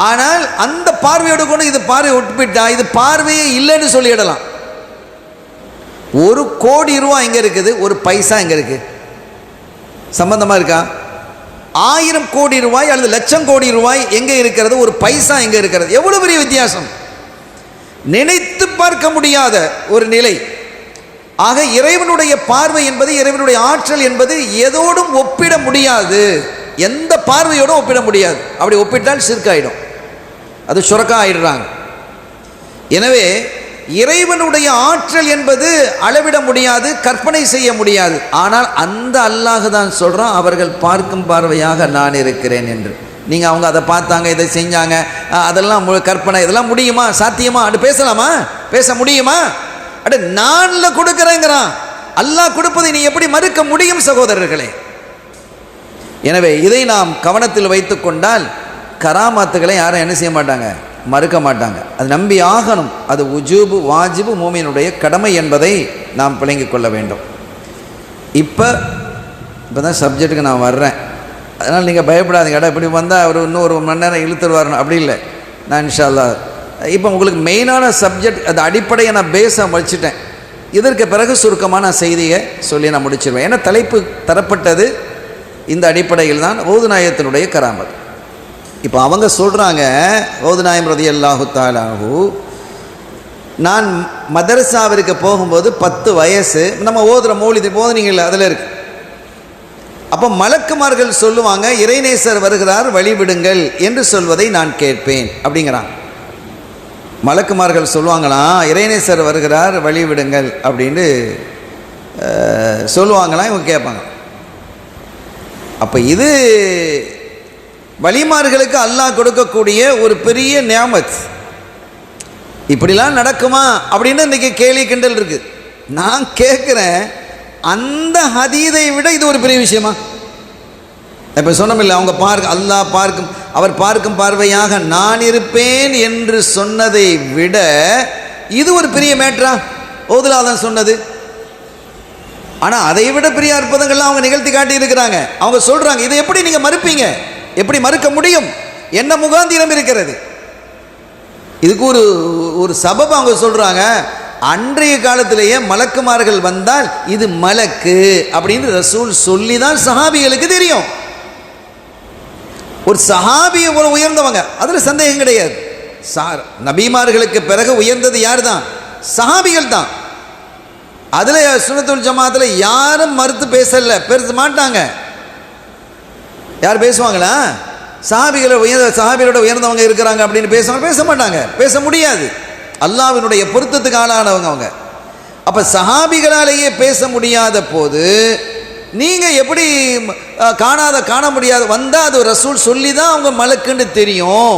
ஆனால் அந்த பார்வையோடு கொண்டு இது பார்வை ஒட்டுப்பிட்டா இது பார்வையே இல்லைன்னு சொல்லிடலாம். 1 கோடி ரூபாய் எங்கே இருக்குது? ஒரு பைசா எங்கே இருக்குது? சம்பந்தமாக இருக்கா? 1000 கோடி ரூபாய் அல்லது லட்சம் கோடி ரூபாய் எங்கே இருக்கிறது? ஒரு பைசா எங்கே இருக்கிறது? எவ்வளோ பெரிய வித்தியாசம்! நினைத்து பார்க்க முடியாத ஒரு நிலை. ஆக இறைவனுடைய பார்வை என்பது, இறைவனுடைய ஆற்றல் என்பது எதோடும் ஒப்பிட முடியாது. எந்த பார்வையோடும் ஒப்பிட முடியாது. அப்படி ஒப்பிட்டால் ஷிர்காயிடும், அது ஷுரக்கா ஆயிடுறாங்க. எனவே இறைவனுடைய ஆற்றல் என்பது அளவிட முடியாது, கற்பனை செய்ய முடியாது. ஆனால் அந்த அல்லாஹ் தான் சொல்கிறான், அவர்கள் பார்க்கும் பார்வையாக நான் இருக்கிறேன் என்று. நீங்கள் அவங்க அதை பார்த்தாங்க, இதை செஞ்சாங்க, அதெல்லாம் கற்பனை, இதெல்லாம் முடியுமா? சாத்தியமா? அது பேசலாமா? பேச முடியுமா? அட நானில் கொடுக்குறேங்கிறான். அல்லாஹ் கொடுப்பதை நீ எப்படி மறுக்க முடியும் சகோதரர்களே? எனவே இதை நாம் கவனத்தில் வைத்து கொண்டால் கராமாத்துக்களை யாரும் என்ன செய்ய மாட்டாங்க, மறுக்க மாட்டாங்க. அது நம்பி ஆகணும். அது உஜூபு வாஜிபு மூமினுடைய கடமை என்பதை நாம் விளங்கிக் கொள்ள வேண்டும். இப்போ தான் சப்ஜெக்ட்டுக்கு நான் வர்றேன். அதனால் நீங்கள் பயப்படாதீங்க. இடம் இப்படி வந்தால் அவர் இன்னும் ஒரு மணி நேரம் இழுத்துருவாருன்னு அப்படி இல்லை. நான் இன்ஷா அல்லாஹ் இப்போ உங்களுக்கு மெயினான சப்ஜெக்ட் அது அடிப்படையை நான் பேஸாக வச்சுட்டேன். இதற்கு பிறகு சுருக்கமான செய்தியை சொல்லி நான் முடிச்சிருவேன். ஏன்னா தலைப்பு தரப்பட்டது இந்த அடிப்படையில் தான் ஓதுநாயகத்தினுடைய கராமத். இப்போ அவங்க சொல்கிறாங்க, ஓதுநாயம் ரலியல்லாஹு தஆலா அன்ஹு, நான் மதரசாவிற்கு போகும்போது 10 வயசு, நம்ம ஓதுகிற மௌலிது போதுனீங்கல்ல அதில் இருக்கு. அப்போ மலக்குமார்கள் சொல்லுவாங்க, இறைநேசர் வருகிறார் வழிவிடுங்கள் என்று சொல்வதை நான் கேட்பேன் அப்படிங்கிறான். மலக்குமார்கள் சொல்லுவாங்களாம், இறைநேசர் வருகிறார் வழிவிடுங்கள் அப்படின்னு சொல்லுவாங்களாம். இவங்க கேட்பாங்க. அப்போ இது வலிமார்களுக்கு அல்லாஹ் கொடுக்கக்கூடிய ஒரு பெரிய நியாமத். இப்படிலாம் நடக்குமா அப்படின்னு இன்றைக்கி கேலி கிண்டல் இருக்குது. நான் கேட்குறேன், அந்த ஹதீதை விட இது ஒரு பெரிய விஷயமா? இப்போ சொன்னமில்லை, அவங்க அல்லாஹ் பார்க்கும், அவர் பார்க்கும் பார்வையாக நான் இருப்பேன் என்று சொன்னதை விட இது ஒரு பெரிய மேட்ரா? ஓதுலாதான் சொன்னது. ஆனால் அதை விட பெரிய அற்புதங்கள்லாம் அவங்க நிகழ்த்தி காட்டி இருக்கிறாங்க. அவங்க சொல்கிறாங்க, இதை எப்படி நீங்கள் மறுப்பீங்க? எப்படி மறுக்க முடியும்? என்ன முகாந்திரம் இருக்கிறது? இதுக்கு ஒரு சபபம் அவங்க சொல்கிறாங்க. அன்றைய காலத்திலேயே மலக்குமார்கள் வந்தால் இது மலக்கு அப்படின்னு ரசூல் சொல்லி தான் சஹாபிகளுக்கு தெரியும். ஒரு சஹாபியை ஒரு உயர்ந்தவங்க, அதில் சந்தேகம் கிடையாது. நபிமார்களுக்கு பிறகு உயர்ந்தது யார் தான்? சஹாபிகள் தான். அதில் சுன்னத்துல் ஜமாத்தில் யாரும் மறுத்து பேசல, பேச மாட்டாங்க. யார் பேசுவாங்களா? சஹாபிகளோட உயர்ந்தவங்க இருக்கிறாங்க அப்படின்னு பேசுவாங்க? பேச மாட்டாங்க, பேச முடியாது. அல்லாஹ்வினுடைய பொருத்தத்துக்கு ஆளானவங்க அவங்க. அப்போ சஹாபிகளாலேயே பேச முடியாத போது நீங்கள் எப்படி காண முடியாது? வந்தால் அது ரசூல் சொல்லி தான் அவங்க மலக்குன்னு தெரியும்.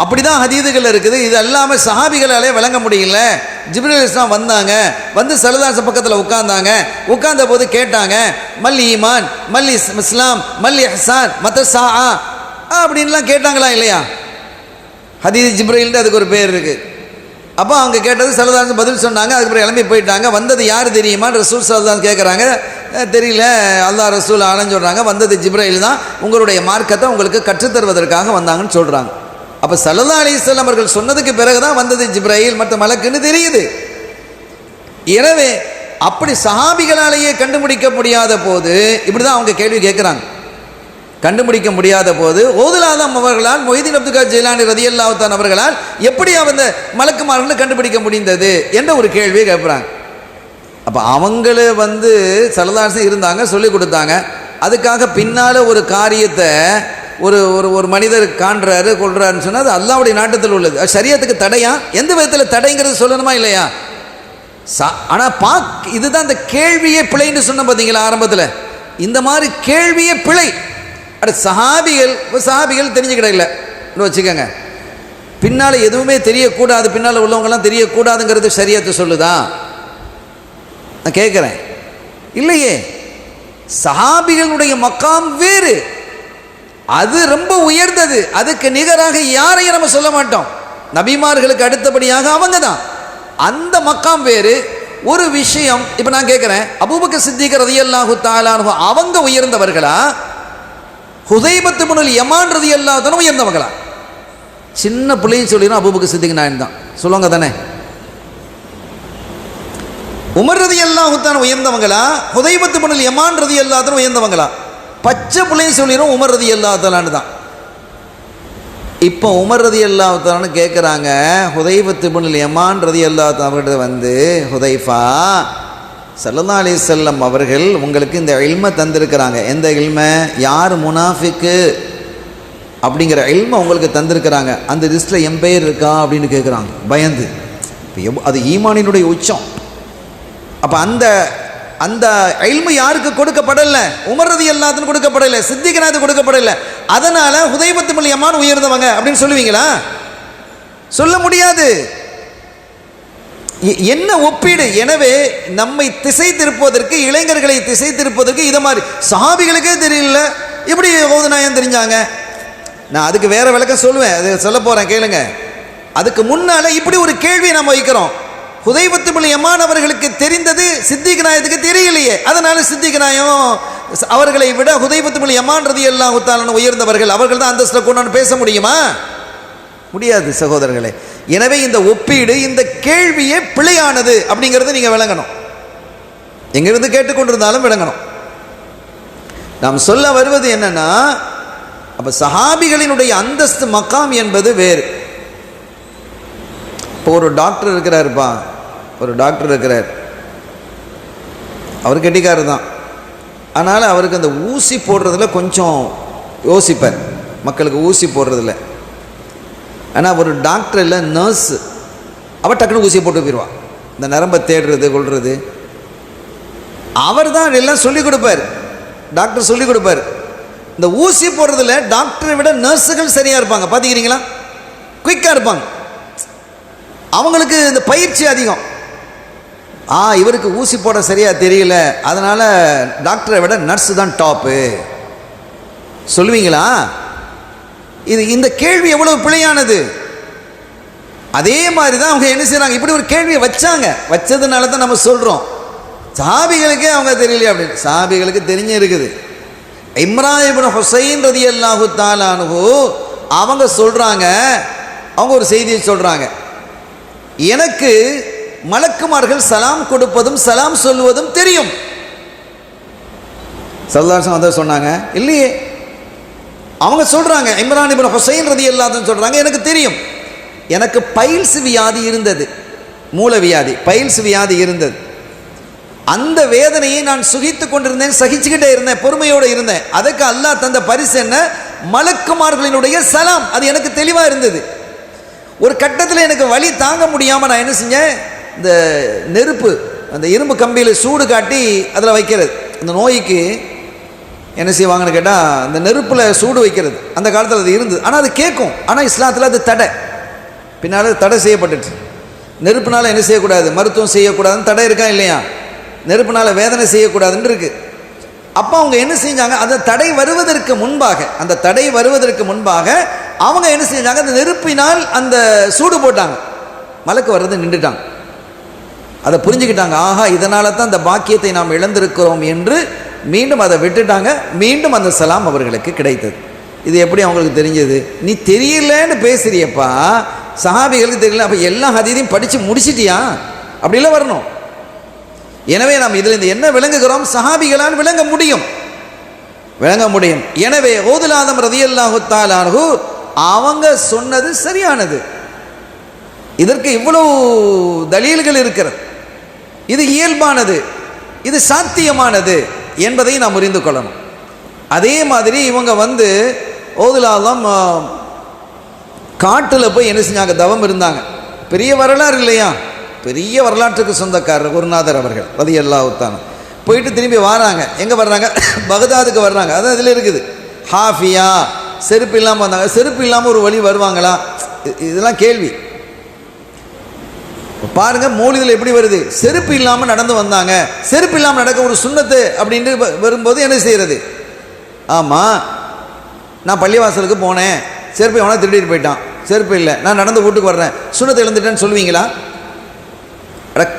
அப்படி தான் ஹதீதுகள் இருக்குது. இது எல்லாமே சஹாபிகளாலே விளங்க முடியல. ஜிப்ரீல் அலைஹிஸ்ஸலாம் வந்தாங்க, வந்து ஸல்லல்லாஹு பக்கத்தில் உட்கார்ந்தாங்க. உட்கார்ந்த போது கேட்டாங்க, மல் ஈமான், மல் இஸ்லாம், மல் இஹ்சான், மத்த சா அப்படின்லாம் கேட்டாங்களா இல்லையா? ஹதீஸ் ஜிப்ரீல்னு அதுக்கு ஒரு பேர் இருக்குது. அப்போ அவங்க கேட்டது ஸல்லல்லாஹு பதில் சொன்னாங்க. அதுக்கப்புறம் கிளம்பி போயிட்டாங்க. வந்தது யார் தெரியுமா? ரசூல் ஸல்லல்லாஹு கேட்குறாங்க. தெரியல, அல்லாஹ் ரசூல் ஆனன்னு சொல்கிறாங்க. வந்தது ஜிப்ரீல் தான், உங்களுடைய மார்க்கத்தை உங்களுக்கு கற்றுத்தருவதற்காக வந்தாங்கன்னு சொல்கிறாங்க. அப்போ ஸல்லல்லாஹு அலைஹி வஸல்லம் அவர்கள் சொன்னதுக்கு பிறகு தான் வந்தது ஜிப்ரீல் மற்ற மலக்குன்னு தெரியுது. எனவே அப்படி சஹாபிகளாலேயே கண்டுபிடிக்க முடியாத போது இப்படி தான் அவங்க கேள்வி கேட்குறாங்க. கண்டுபிடிக்க முடியாத போது ஓதுலாதம் அவர்களால், மொஹிதீன் அப்துல் காதர் ஜிலானி ரலியல்லாஹு தஆலா அவர்களால் எப்படி அந்த மலக்குமார்களை கண்டுபிடிக்க முடிந்தது என்ற ஒரு கேள்வியை கேட்குறாங்க. அப்போ அவங்களே ஸல்லல்லாஹு இருந்தாங்க, சொல்லி கொடுத்தாங்க. அதுக்காக பின்னால் ஒரு காரியத்தை ஒரு ஒரு மனிதர் காண்றாரு, கொள்றாருன்னு சொன்னால் அது அல்லாஹ்வுடைய நாட்டத்தில் உள்ளது. அது ஷரியத்துக்கு தடையா? எந்த விதத்தில் தடைங்கிறது சொல்லணுமா இல்லையா? ஆனால் இதுதான் இந்த கேள்வியே பிழைன்னு சொன்ன பார்த்தீங்களா ஆரம்பத்தில்? இந்த மாதிரி கேள்வியே பிழை. அட சஹாபிகள் தெரிஞ்சுக்கிடல வச்சுக்கோங்க. பின்னால் எதுவுமே தெரியக்கூடாது, பின்னால் உள்ளவங்கெல்லாம் தெரியக்கூடாதுங்கிறது ஷரியத்து சொல்லுதா? நான் கேட்குறேன். இல்லையே. சஹாபிகளுடைய மக்காம் வேறு, அது ரொம்ப உயர்ந்தது. அதுக்கு நிகராக யாரையும் நம்ம சொல்ல மாட்டோம். நபிமார்களுக்கு அடுத்தபடியாக அவங்க தான். அந்த மக்காம் வேறு. ஒரு விஷயம் இப்போ நான் கேட்குறேன், அபூபக்கர் சித்திக் ரலியல்லாஹு தஆலா அன்ஹு அவங்க உயர்ந்தவர்களா? ஹுதைபத் இப்னுல் யமான் ரலியல்லாஹு தஆலா உயர்ந்தவங்களா? சின்ன பிள்ளையும் சொல்லிடும் அபூபக்கர் சித்திக் நாயன் தான் சொல்லுவாங்க தானே. உமர் ரலியல்லாஹு தஆலா உயர்ந்தவங்களா? ஹுதைபத் இப்னுல் யமான் ரலியல்லாஹு தஆலா உயர்ந்தவங்களா? பச்சை பிள்ளையும் சொல்லிடும் உமர் ரலியல்லாஹு தஆலான்னு தான். இப்போ உமர் ரலியல்லாஹு தஆலான்னு கேட்குறாங்க. ஹுதைபத் இப்னுல் யமான் ரலியல்லாஹு தஆலா அவர்கிட்ட ஹுதைஃபா, ஸல்லல்லாஹு அலைஹி வஸல்லம் அவர்கள் உங்களுக்கு இந்த இல்மை தந்திருக்கிறாங்க. எந்த இல்மை? யார் முனாஃபிக்கு அப்படிங்கிற இல்மை உங்களுக்கு தந்திருக்கிறாங்க. அந்த லிஸ்ட்டில் என் பெயர் இருக்கா அப்படின்னு கேட்குறாங்க பயந்து. அது ஈமானினுடைய உச்சம். அப்போ அந்த அந்த இல்மு யாருக்கு கொடுக்கப்படலை? உமர் ரலியல்லாஹு அன்ஹு கொடுக்கப்படலை, சித்திக்னாது கொடுக்கப்படலை. அதனால் ஹுதைபத் இப்னுல் யமான் உயர்ந்தவங்க அப்படின்னு சொல்லுவீங்களா? சொல்ல முடியாது. என்ன ஒப்பீடு? எனவே நம்மை திசை திருப்பதற்கு, இளைஞர்களை திசை திருப்பதற்கு இதை மாதிரி சஹாபிகளுக்கே தெரியல, எப்படி ஓதுநாயகம் தெரிஞ்சாங்க? நான் அதுக்கு வேற விளக்கம் சொல்லுவேன், அது சொல்ல போகிறேன் கேளுங்க. அதுக்கு முன்னால் இப்படி ஒரு கேள்வியை நம்ம வைக்கிறோம். ஹுதைபத் இப்னு யமான் அவர்களுக்கு தெரிந்தது சித்திக் நாயத்துக்கு தெரியலையே, அதனால சித்திக் நாயம் அவர்களை விட ஹுதைபத் இப்னு யமான் ரலியல்லாஹு தஆலா உயர்ந்தவர்கள், அவர்கள் தான் அந்தஸ்தில் கொண்டு பேச முடியுமா? முடியாது சகோதரர்களே. எனவே இந்த ஒப்பீடு, இந்த கேள்வியே பிழையானது அப்படிங்கிறது நீங்கள் விளங்கணும். எங்கிருந்து கேட்டுக்கொண்டிருந்தாலும் விளங்கணும். நாம் சொல்ல வருவது என்னன்னா, அப்போ சஹாபிகளினுடைய அந்தஸ்து மக்காம் என்பது வேறு. இப்போ ஒரு டாக்டர் இருக்கிறாருப்பா, ஒரு டாக்டர் இருக்கிறார், அவர் கெட்டிக்காரர் தான். அதனால் அவருக்கு அந்த ஊசி போடுறதுல கொஞ்சம் யோசிப்பார், மக்களுக்கு ஊசி போடுறதில்ல. ஆனால் ஒரு டாக்டர் இல்லை, நர்ஸ், அவர் டக்குனு ஊசியை போட்டு போயிடுவான். இந்த நரம்பை தேடுறது கொள்வது அவர் தான் எல்லாம் சொல்லிக் கொடுப்பார், டாக்டர் சொல்லிக் கொடுப்பார். இந்த ஊசி போடுறதுல டாக்டரை விட நர்ஸுகள் சரியாக இருப்பாங்க, பார்த்துக்கிறீங்களா? குயிக்காக இருப்பாங்க, அவங்களுக்கு இந்த பயிற்சி அதிகம். இவருக்கு ஊசி போட சரியாக தெரியல, அதனால் டாக்டரை விட நர்ஸு தான் டாப்பு சொல்லுவீங்களா? இந்த கேள்வி எவ்வளவு பிழையானது. அதே மாதிரி தான் அவங்க என்ன செய்கிறாங்க, இப்படி ஒரு கேள்வியை வச்சதுனால தான் நம்ம சொல்கிறோம் சஹாபிகளுக்கே அவங்க தெரியலையே அப்படின்னு. சஹாபிகளுக்கு தெரிஞ்சு இருக்குது. இம்ரான் இப்னு ஹுசைன் ரலியல்லாஹு தஆலா அன்ஹு அவங்க சொல்கிறாங்க, அவங்க ஒரு செய்தியை சொல்கிறாங்க, எனக்கு மலக்குமார்கள் சலாம் கொடுப்பதும் சலாம் சொல்லுவதும் தெரியும். ஸல்லல்லாஹு அலைஹி வஸல்லம் சொன்னாங்க இல்லையே, அவங்க சொல்கிறாங்க, இம்ரான் இப்னு ஹுசைன் ரலியல்லாஹு அன்ஹு சொல்கிறாங்க, எனக்கு தெரியும். எனக்கு பைல்ஸ் வியாதி இருந்தது, மூல வியாதி, பைல்ஸ் வியாதி இருந்தது. அந்த வேதனையை நான் சுகித்து கொண்டிருந்தேன், சகிச்சுக்கிட்டே இருந்தேன், பொறுமையோடு இருந்தேன். அதுக்கு அல்லாஹ் தந்த பரிசு என்ன? மலக்குமார்களினுடைய சலாம். அது எனக்கு தெளிவாக இருந்தது. ஒரு கட்டத்தில் எனக்கு வலி தாங்க முடியாமல் நான் என்ன செஞ்சேன், இந்த நெருப்பு, அந்த இரும்பு கம்பியில் சூடு காட்டி அதில் வைக்கிறது. இந்த நோய்க்கு என்ன செய்வாங்கன்னு கேட்டால், அந்த நெருப்பில் சூடு வைக்கிறது அந்த காலத்தில் அது இருந்தது. ஆனால் அது கேட்கும், ஆனால் இஸ்லாத்தில் அது தடை, பின்னால் தடை செய்யப்பட்டுச்சு. நெருப்புனால என்ன செய்யக்கூடாது, மருத்துவம் செய்யக்கூடாதுன்னு தடை இருக்கா இல்லையா? நெருப்புனால வேதனை செய்யக்கூடாதுன்னு இருக்கு. அப்போ அவங்க என்ன செஞ்சாங்க, அந்த தடை வருவதற்கு முன்பாக அவங்க என்ன செஞ்சாங்க, அந்த நெருப்பினால் அந்த சூடு போட்டாங்க, மலக்கு வர்றது நின்றுட்டாங்க. அதை புரிஞ்சுக்கிட்டாங்க, ஆஹா இதனால தான் அந்த பாக்கியத்தை நாம் இழந்திருக்கிறோம் என்று மீண்டும் அதை விட்டுட்டாங்க. மீண்டும் அந்த சலாம் அவர்களுக்கு கிடைத்தது. இது எப்படி அவங்களுக்கு தெரிஞ்சது? நீ தெரியலன்னு பேசுறியப்பா, சஹாபிகளுக்கு தெரியல, அப்போ எல்லா ஹதீஸையும் படித்து முடிச்சிட்டியா? அப்படிலாம் வரணும். எனவே நாம் இதில் என்ன விளங்குகிறோம், சஹாபிகளால் விளங்க முடியும். எனவே ஓதுல் ஆதம் ரலியல்லாஹு தஆலா அன்ஹு அவங்க சொன்னது சரியானது. இதற்கு இவ்வளவு தலீல்கள் இருக்கிறது, இது இயல்பானது, இது சாத்தியமானது என்பதை நாம் புரிந்து கொள்ளணும். அதே மாதிரி இவங்க ஓதுல் ஆதம் காட்டில் போய் என்ன செஞ்சாங்க, தவம் இருந்தாங்க. பெரிய வரலாறு இல்லையா, பெரிய வரலாற்றுக்கு சொந்தக்காரர் குருநாதர் அவர்கள் ரலியல்லாஹு தஆலா. போயிட்டு திரும்பி வராங்க, எங்கே வர்றாங்க, பகதாதுக்கு வர்றாங்க. அது அதில் இருக்குது. ஹாஃபியா, செருப்பு இல்லாமல் வந்தாங்க. செருப்பு இல்லாமல் ஒரு வழி வருவாங்களா? இதெல்லாம் கேள்வி. பாருங்க, மௌலிதில் எப்படி வருது, செருப்பு இல்லாமல் நடந்து வந்தாங்க. செருப்பு இல்லாமல் நடக்க ஒரு சுன்னத்து அப்படின்ட்டு வரும்போது என்ன செய்யறது? ஆமாம், நான் பள்ளிவாசலுக்கு போனேன், செருப்பு எவனா திருடிட்டு போயிட்டான், செருப்பு இல்லை, நான் நடந்து வீட்டுக்கு வர்றேன், சுன்னத்தை இழந்துட்டேன்னு சொல்லுவீங்களா?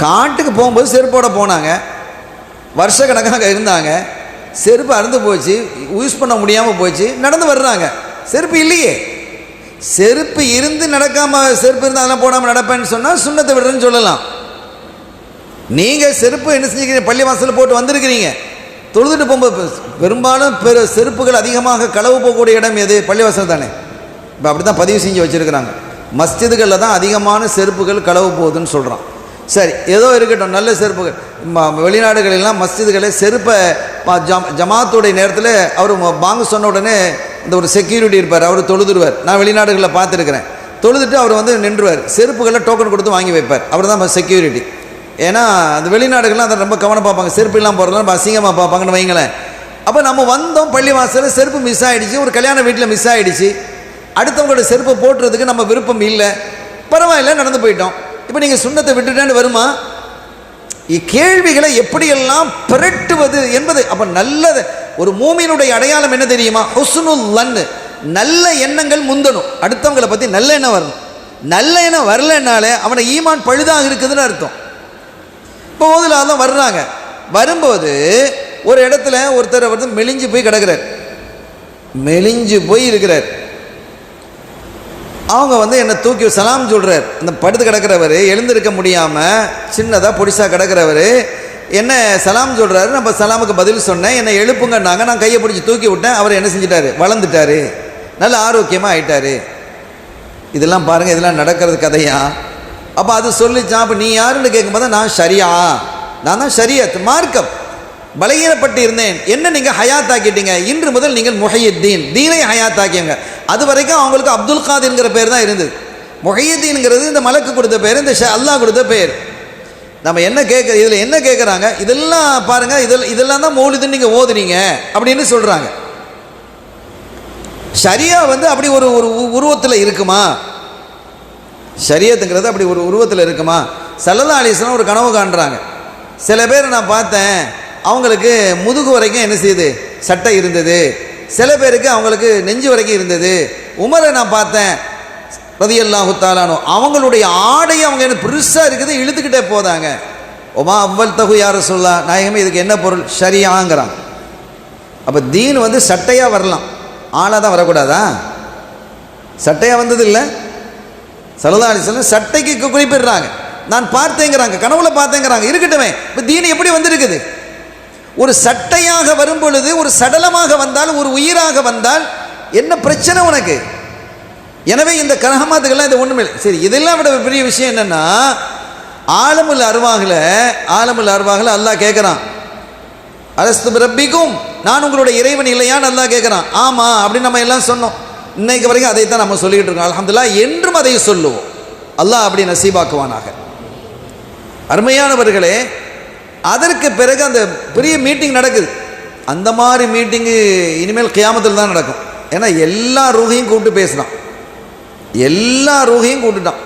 காட்டுக்கு போகும்போது செருப்போட போனாங்க, வருஷக்கணக்காக இருந்தாங்க, செருப்பு அறுந்து போச்சு, யூஸ் பண்ண முடியாமல் போச்சு, நடந்து வர்றாங்க, செருப்பு இல்லையே. செருப்பு இருந்து நடக்காமல், செருப்பு இருந்து அதெல்லாம் போடாமல் நடப்பேன்னு சொன்னால் சுன்னத்தை விடுறேன்னு சொல்லலாம். நீங்கள் செருப்பு என்ன செஞ்சுக்கிறீங்க, பள்ளி வாசலில் போட்டு வந்திருக்கிறீங்க, தொழுதுட்டு போகும்போது பெரும்பாலும் செருப்புகள் அதிகமாக களவு போகக்கூடிய இடம் எது? பள்ளிவாசல் தானே. இப்போ அப்படி தான் பதிவு செஞ்சு வச்சுருக்கிறாங்க. மஸ்ஜிதுகளில் தான் அதிகமான செருப்புகள் களவு போகுதுன்னு சொல்கிறான். சரி, ஏதோ இருக்கட்டும், நல்ல செருப்புகள். வெளிநாடுகளெல்லாம் மஸ்ஜிதுகளில் செருப்பை ஜமாத்துடைய நேரத்தில் அவர் பாங்கு சொன்ன உடனே இந்த ஒரு செக்யூரிட்டி இருப்பார், அவர் தொழுதுருவார். நான் வெளிநாடுகளில் பார்த்துருக்கிறேன். தொழுதுட்டு அவர் நின்றுவார், செருப்புகளில் டோக்கன் கொடுத்து வாங்கி வைப்பார். அவர் தான் செக்யூரிட்டி. ஏன்னா அந்த வெளிநாடுகள்லாம் அதை ரொம்ப கவனம் பார்ப்பாங்க, செருப்பு இல்லாமல் போகிறதுலாம் ரொம்ப அசிங்கமாக பார்ப்பாங்கன்னு வைங்களேன். அப்போ நம்ம வந்தோம், பள்ளி வாசலில் செருப்பு மிஸ் ஆகிடுச்சு, ஒரு கல்யாண வீட்டில் மிஸ் ஆகிடுச்சு, அடுத்தவங்களோட செருப்பை போட்டுறதுக்கு நம்ம விருப்பம் இல்லை, பரவாயில்ல நடந்து போயிட்டோம். இப்போ நீங்கள் சுன்னத்தை விட்டுட்டேன்னு வருமா? இக்கேள்விகளை எப்படியெல்லாம் பிரட்டுவது என்பது. அப்போ நல்லது, ஒரு மூமினுடைய அடையாளம் என்ன தெரியுமா? ஹுஸ்னுல் லன், நல்ல எண்ணங்கள் முந்தணும், அடுத்தவங்களை பற்றி நல்ல எண்ணம் வரணும். நல்ல எண்ணம் வரலனாலே அவனை ஈமான் பழுதாக இருக்குதுன்னு அர்த்தம். இப்போ ஓதுலாக தான் வர்றாங்க. வரும்போது ஒரு இடத்துல ஒருத்தர் வந்து மெலிஞ்சு போய் கிடக்கிறார், மெலிஞ்சு போய் இருக்கிறார். அவங்க வந்து என்னை தூக்கி சலாம் சொல்கிறார். அந்த படுத்து கிடக்கிறவர் எழுந்திருக்க முடியாமல் சின்னதாக பொடிசாக கிடக்கிறவர் என்ன சலாம் சொல்கிறாரு. நம்ம சலாமுக்கு பதில் சொன்னேன். என்னை எழுப்புங்கன்னாங்க. நான் கையை பிடிச்சி தூக்கி விட்டேன். அவர் என்ன செஞ்சிட்டாரு, வளர்ந்துட்டார், நல்ல ஆரோக்கியமாக ஆயிட்டார். இதெல்லாம் பாருங்கள், இதெல்லாம் நடக்கிறது கதையா? அப்போ அது சொல்லிச்சான். அப்போ நீ யாருன்னு கேட்கும்போது நான் ஷரியா, நான் தான் ஷரியத் மார்க்கம், பலகீனப்பட்டு இருந்தேன், என்ன நீங்கள் ஹயாத்தாக்கிட்டீங்க, இன்று முதல் நீங்கள் முஹையத்தீன், தீனை ஹயாத்தாக்கிங்க. அது வரைக்கும் அவங்களுக்கு அப்துல் காதிர்ங்கிற பேர் தான் இருந்தது. முஹையத்தீன்ங்கிறது இந்த மலக்கு கொடுத்த பேர், இந்த அல்லாஹ் கொடுத்த பேர். நம்ம என்ன இதில் என்ன கேட்குறாங்க, இதெல்லாம் பாருங்கள், இதெல்லாம் தான் மௌலிதுன்னு நீங்கள் ஓதுனீங்க அப்படின்னு சொல்கிறாங்க. ஷரியா வந்து அப்படி ஒரு உருவத்தில் இருக்குமா? ஷரியத்துங்கிறது அப்படி ஒரு உருவத்தில் இருக்குமா? ஸல்லல்லாஹு அலைஹி வஸல்லம் ஒரு கனவு காண்றாங்க. சில பேர் நான் பார்த்தேன், அவங்களுக்கு முதுகு வரைக்கும் என்ன செய்யுது, சட்டை இருந்தது. சில பேருக்கு அவங்களுக்கு நெஞ்சு வரைக்கும் இருந்தது. உமரை நான் பார்த்தேன் ரலியல்லாஹு தஆலா அன்ஹு, அவங்களுடைய ஆடை அவங்க என்ன பெருசாக இருக்குது, இழுத்துக்கிட்டே போதாங்க. ஒமா அவ்வல் தகு யா ரசூலுல்லாஹ், நாயகமே இதுக்கு என்ன பொருள், ஷரியாங்கிறான். அப்போ தீன் வந்து சட்டையாக வரலாம், ஆளாக தான் வரக்கூடாதா? சட்டையாக வந்தது இல்லை. ஸல்லல்லாஹு அலைஹி வஸல்லம் சட்டைக்கு குறிப்பிடுறாங்க. நான் பார்த்தேங்கிறாங்க, கனவுல பார்த்தேங்கிறாங்க. இருக்கட்டுமே, இப்போ தீன் எப்படி வந்திருக்குது? ஒரு சட்டையாக வரும் பொழுது, ஒரு சடலமாக வந்தால், ஒரு உயிராக வந்தால் என்ன பிரச்சனை உனக்கு? எனவே இந்த கரஹமாத்துக்கெல்லாம் இது ஒன்றுமே இல்லை. சரி, இதெல்லாம் விட பெரிய விஷயம் என்னென்னா, ஆலமுல் அர்வாஹில் அல்லாஹ் கேட்குறான், அலஸ்து பிரப்பிக்கும், நான் உங்களுடைய இறைவன் இல்லையான்னு அல்லாஹ் கேட்குறான். ஆமாம் அப்படின்னு நம்ம எல்லாம் சொன்னோம். இன்னைக்கு வரைக்கும் அதைத்தான் நம்ம சொல்லிக்கிட்டு இருக்கோம். அல்ஹம்துலில்லாஹ், என்றும் அதை சொல்லுவோம். அல்லாஹ் அப்படி நசீபாக்குவானாக. அருமையானவர்களே, அதற்கு பிறகு அந்த பெரிய மீட்டிங் நடக்குது. அந்த மாதிரி மீட்டிங்கு இனிமேல் கியாமத்தில் தான் நடக்கும். ஏன்னா எல்லா ரூஹையும் கூப்பிட்டு பேசினான், எல்லா ரூஹையும் கூப்பிட்டுட்டான்.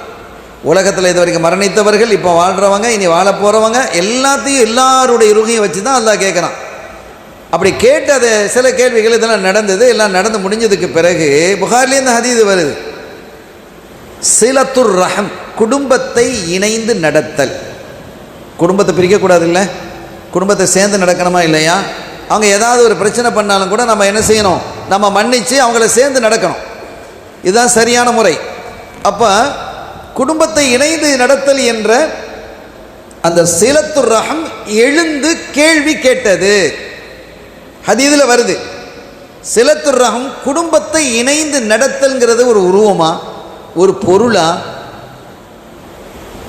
உலகத்தில் இது வரைக்கும் மரணித்தவர்கள், இப்போ வாழ்கிறவங்க, இனி வாழ போகிறவங்க, எல்லாத்தையும் எல்லாருடைய ரூஹையும் வச்சு தான் அல்லாஹ் கேட்குறான். அப்படி கேட்டு அது சில கேள்விகள் இதெல்லாம் நடந்தது. எல்லாம் நடந்து முடிஞ்சதுக்கு பிறகு புகார்லேருந்து ஹதீஸ் வருது, சிலத்துர் ரஹம், குடும்பத்தை இணைந்து நடத்தல். குடும்பத்தை பிரிக்கக்கூடாது இல்லை, குடும்பத்தை சேர்ந்து நடக்கணுமா இல்லையா? அவங்க ஏதாவது ஒரு பிரச்சனை பண்ணாலும் கூட நம்ம என்ன செய்யணும், நம்ம மன்னித்து அவங்கள சேர்ந்து நடக்கணும். இதுதான் சரியான முறை. அப்போ குடும்பத்தை இணைந்து நடத்தல் என்ற அந்த சிலத்துர் ரஹம் எழுந்து கேள்வி கேட்டது ஹதீஸில் வருது. சிலத்துர் ரஹம், குடும்பத்தை இணைந்து நடத்தல்ங்கிறது ஒரு உருவமா, ஒரு பொருளா?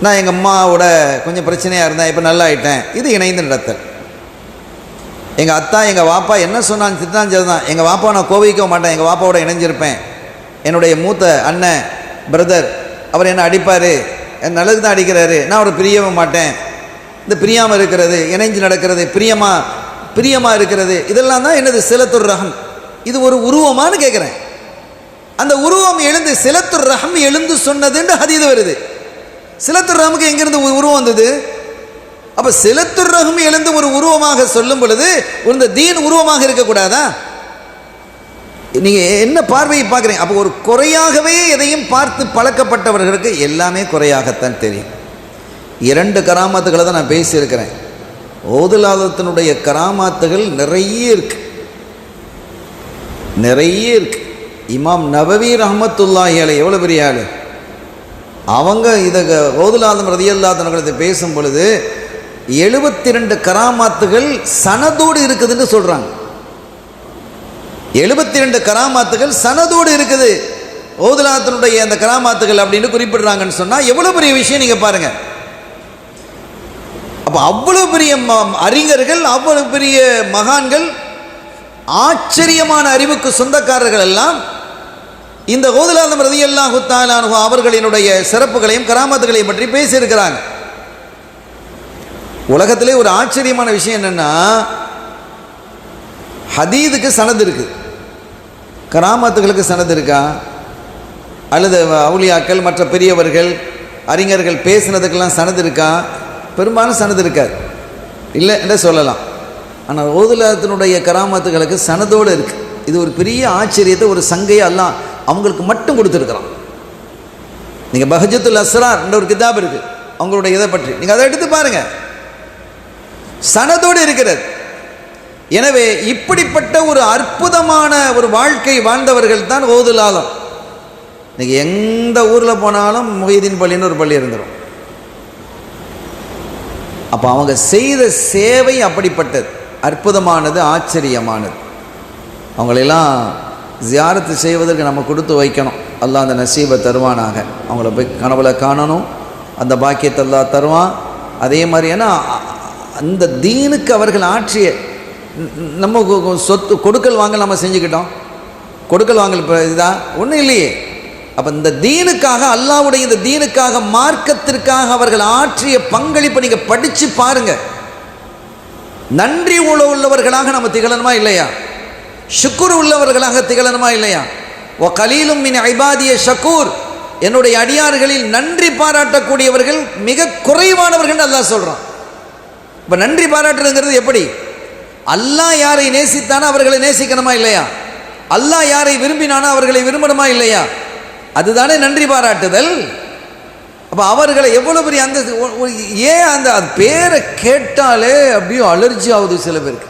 நான் எங்கள் அம்மாவோட கொஞ்சம் பிரச்சனையாக இருந்தேன், இப்போ நல்லா ஆயிட்டேன், இது இணைந்து நடத்தல். எங்கள் அத்தா எங்கள் வாப்பா என்ன சொன்னான்னு திட்டாஞ்சது தான். எங்கள் வாப்பா நான் கோவிக்க மாட்டேன், எங்கள் வாப்பாவோட இணைஞ்சிருப்பேன். என்னுடைய மூத்த அண்ணன் பிரதர், அவர் என்ன அடிப்பார், என் நல்லது தான் அடிக்கிறாரு, நான் அவரை பிரியவே மாட்டேன். இந்த பிரியாமல் இருக்கிறது, இணைஞ்சு நடக்கிறது, பிரியமாக இருக்கிறது, இதெல்லாம் தான் என்னது சிலத்துர் ரஹம். இது ஒரு உருவமானு கேட்குறேன். அந்த உருவம் எழுந்து சிலத்துர் ரஹம் எழுந்து சொன்னதுன்னு ஹதீஸ் வருது. சிலத்துர் ரஹமுக்கு எங்கிருந்து உருவம் வந்தது? அப்போ சிலத்துர் ரஹம் எழுந்து ஒரு உருவமாக சொல்லும் பொழுது இந்த தீன் உருவமாக இருக்கக்கூடாதா? நீங்கள் என்ன பார்வையை பார்க்குறீங்க? அப்போ ஒரு குறையாகவே எதையும் பார்த்து பழக்கப்பட்டவர்களுக்கு எல்லாமே குறையாகத்தான் தெரியும். 2 கராமாத்துக்களை தான் நான் பேசியிருக்கிறேன். ஓதுலாதத்தினுடைய கராமாத்துகள் நிறைய இருக்கு. இமாம் நபவி ரஹ்மத்துல்லாஹி அலைஹி எவ்வளோ பெரிய ஆள். அவங்க இதை ஓதுலாதம் ரலியல்லாஹு அன்ஹு பேசும் பொழுது 72 கராமாத்துகள் சனதோடு இருக்குதுன்னு சொல்கிறாங்க. 72 கராமாத்துகள் சனதோடு இருக்குது ஓதுலாதத்தினுடைய அந்த கராமாத்துகள் அப்படின்னு குறிப்பிடுறாங்கன்னு சொன்னால் எவ்வளோ பெரிய விஷயம் நீங்கள் பாருங்கள். அப்போ அவ்வளோ பெரிய அறிஞர்கள், அவ்வளோ பெரிய மகான்கள், ஆச்சரியமான அறிவுக்கு சொந்தக்காரர்கள் எல்லாம் இந்த ஓதுலாதம் ரலியல்லாஹு தஆலா அன்ஹு அவர்களினுடைய சிறப்புகளையும் கராமத்துகளையும் பற்றி பேசியிருக்கிறாங்க. உலகத்திலே ஒரு ஆச்சரியமான விஷயம் என்னென்னா, ஹதீதுக்கு சனது இருக்குது, கராமத்துகளுக்கு சனது இருக்கா? அல்லது அவுலியாக்கள் மற்ற பெரியவர்கள் அறிஞர்கள் பேசினதுக்கெல்லாம் சனது இருக்கா? பெரும்பாலும் சனது இருக்காது, இல்லை என்று சொல்லலாம். ஆனால் ஓதுலாதத்தினுடைய கராமத்துகளுக்கு சனதோடு இருக்குது. இது ஒரு பெரிய ஆச்சரியத்தை, ஒரு சங்கையை அல்லாஹ் அவங்களுக்கு மட்டும் கொடுத்துருக்குறான். நீங்கள் பஹஜத்துல் அஸ்ரார் என்ற ஒரு கிதாப் இருக்குது அவங்களுடைய இதை பற்றி, நீங்கள் அதை எடுத்து பாருங்கள், சனதோடு இருக்கிறது. எனவே இப்படிப்பட்ட ஒரு அற்புதமான ஒரு வாழ்க்கை வாழ்ந்தவர்கள் தான் ஓதுல் ஆலம். இன்னைக்கு எந்த ஊரில் போனாலும் முஹிதீன் பள்ளின்னு ஒரு பள்ளி இருந்துடும். அப்போ அவங்க செய்த சேவை அப்படிப்பட்டது, அற்புதமானது, ஆச்சரியமானது. அவங்களெல்லாம் ஜியாரத்து செய்வதற்கு நம்ம கொடுத்து வைக்கணும். அல்லாஹ் அந்த நசீபை தருவானாக. அவங்கள போய் கனவுல காணணும், அந்த பாக்கியத்தை அல்லாஹ் தருவான். அதே மாதிரி ஏன்னா அந்த தீனுக்கு அவர்கள் ஆற்றிய நம்ம சொத்து கொடுக்கல் வாங்கல் நம்ம செஞ்சுக்கிட்டோம். கொடுக்கல் வாங்கல் இப்போ இதுதான் ஒன்றும் இல்லையே. அப்போ இந்த தீனுக்காக, அல்லாஹ்வுடைய இந்த தீனுக்காக, மார்க்கத்திற்காக அவர்கள் ஆற்றிய பங்களிப்பை நீங்கள் படித்து பாருங்கள். நன்றி உள்ளவர்களாக நம்ம திகழணுமா இல்லையா? ஷுக்குர் உள்ளவர்களாக திகழணுமா இல்லையா? ஓ கலீலும் மின் இபாதிய ஷக்கூர், என்னுடைய அடியார்களில் நன்றி பாராட்டக்கூடியவர்கள் மிக குறைவானவர்கள் அல்லாஹ் சொல்கிறான். இப்போ நன்றி பாராட்டுறதுங்கிறது எப்படி? அல்லாஹ் யாரை நேசித்தானோ அவர்களை நேசிக்கணுமா இல்லையா? அல்லாஹ் யாரை விரும்பினானோ அவர்களை விரும்பணுமா இல்லையா? அதுதானே நன்றி பாராட்டுதல். அப்போ அவர்களை எவ்வளோ பெரிய அந்த ஏன் அந்த பேரை கேட்டாலே அப்படியே அலர்ஜி ஆகுது சில பேருக்கு.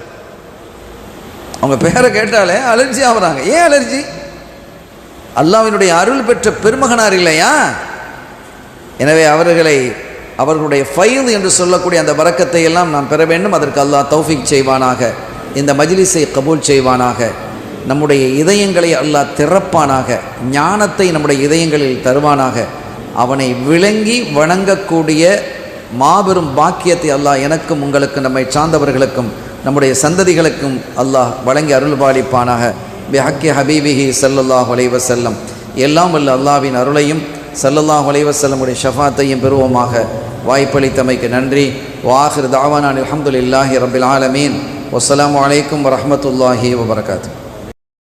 அவங்க பேரை கேட்டாலே அலர்ஜி ஆகுறாங்க. ஏன் அலர்ஜி? அல்லாஹ்வினுடைய அருள் பெற்ற பெருமகனார் இல்லையா? எனவே அவர்களுடைய ஃபைல் என்று சொல்லக்கூடிய அந்த பரக்கத்தை எல்லாம் நாம் பெற வேண்டும். அதற்கு அல்லாஹ் தௌஃபீக் செய்வானாக. இந்த மஜ்லிஸை கபூல் செய்வானாக. நம்முடைய இதயங்களை அல்லாஹ் திறப்பானாக. ஞானத்தை நம்முடைய இதயங்களில் தருவானாக. அவனை விளங்கி வணங்கக்கூடிய மாபெரும் பாக்கியத்தை அல்லாஹ் எனக்கும் உங்களுக்கு நம்மை சார்ந்தவர்களுக்கும் நம்முடைய சந்ததிகளுக்கும் அல்லாஹ் வழங்கி அருள்பாலிப்பானாக. பிஹக்கி ஹபீபிஹி ஸல்லல்லாஹு அலைஹி வஸல்லம். எல்லாம் வல்ல அல்லாஹ்வின் அருளையும் ஸல்லல்லாஹு அலைஹி வஸல்லமுடைய ஷஃபாத்தையும் பெறுவோமாக. வாய்ப்பளித்தமைக்கு நன்றி. வாஹிர் தாவானா அல்ஹம்துலில்லாஹி ரப்பில் ஆலமீன். வஸ்ஸலாமு அலைக்கும் வரஹ்மத்துல்லாஹி வபரகாத்துஹு.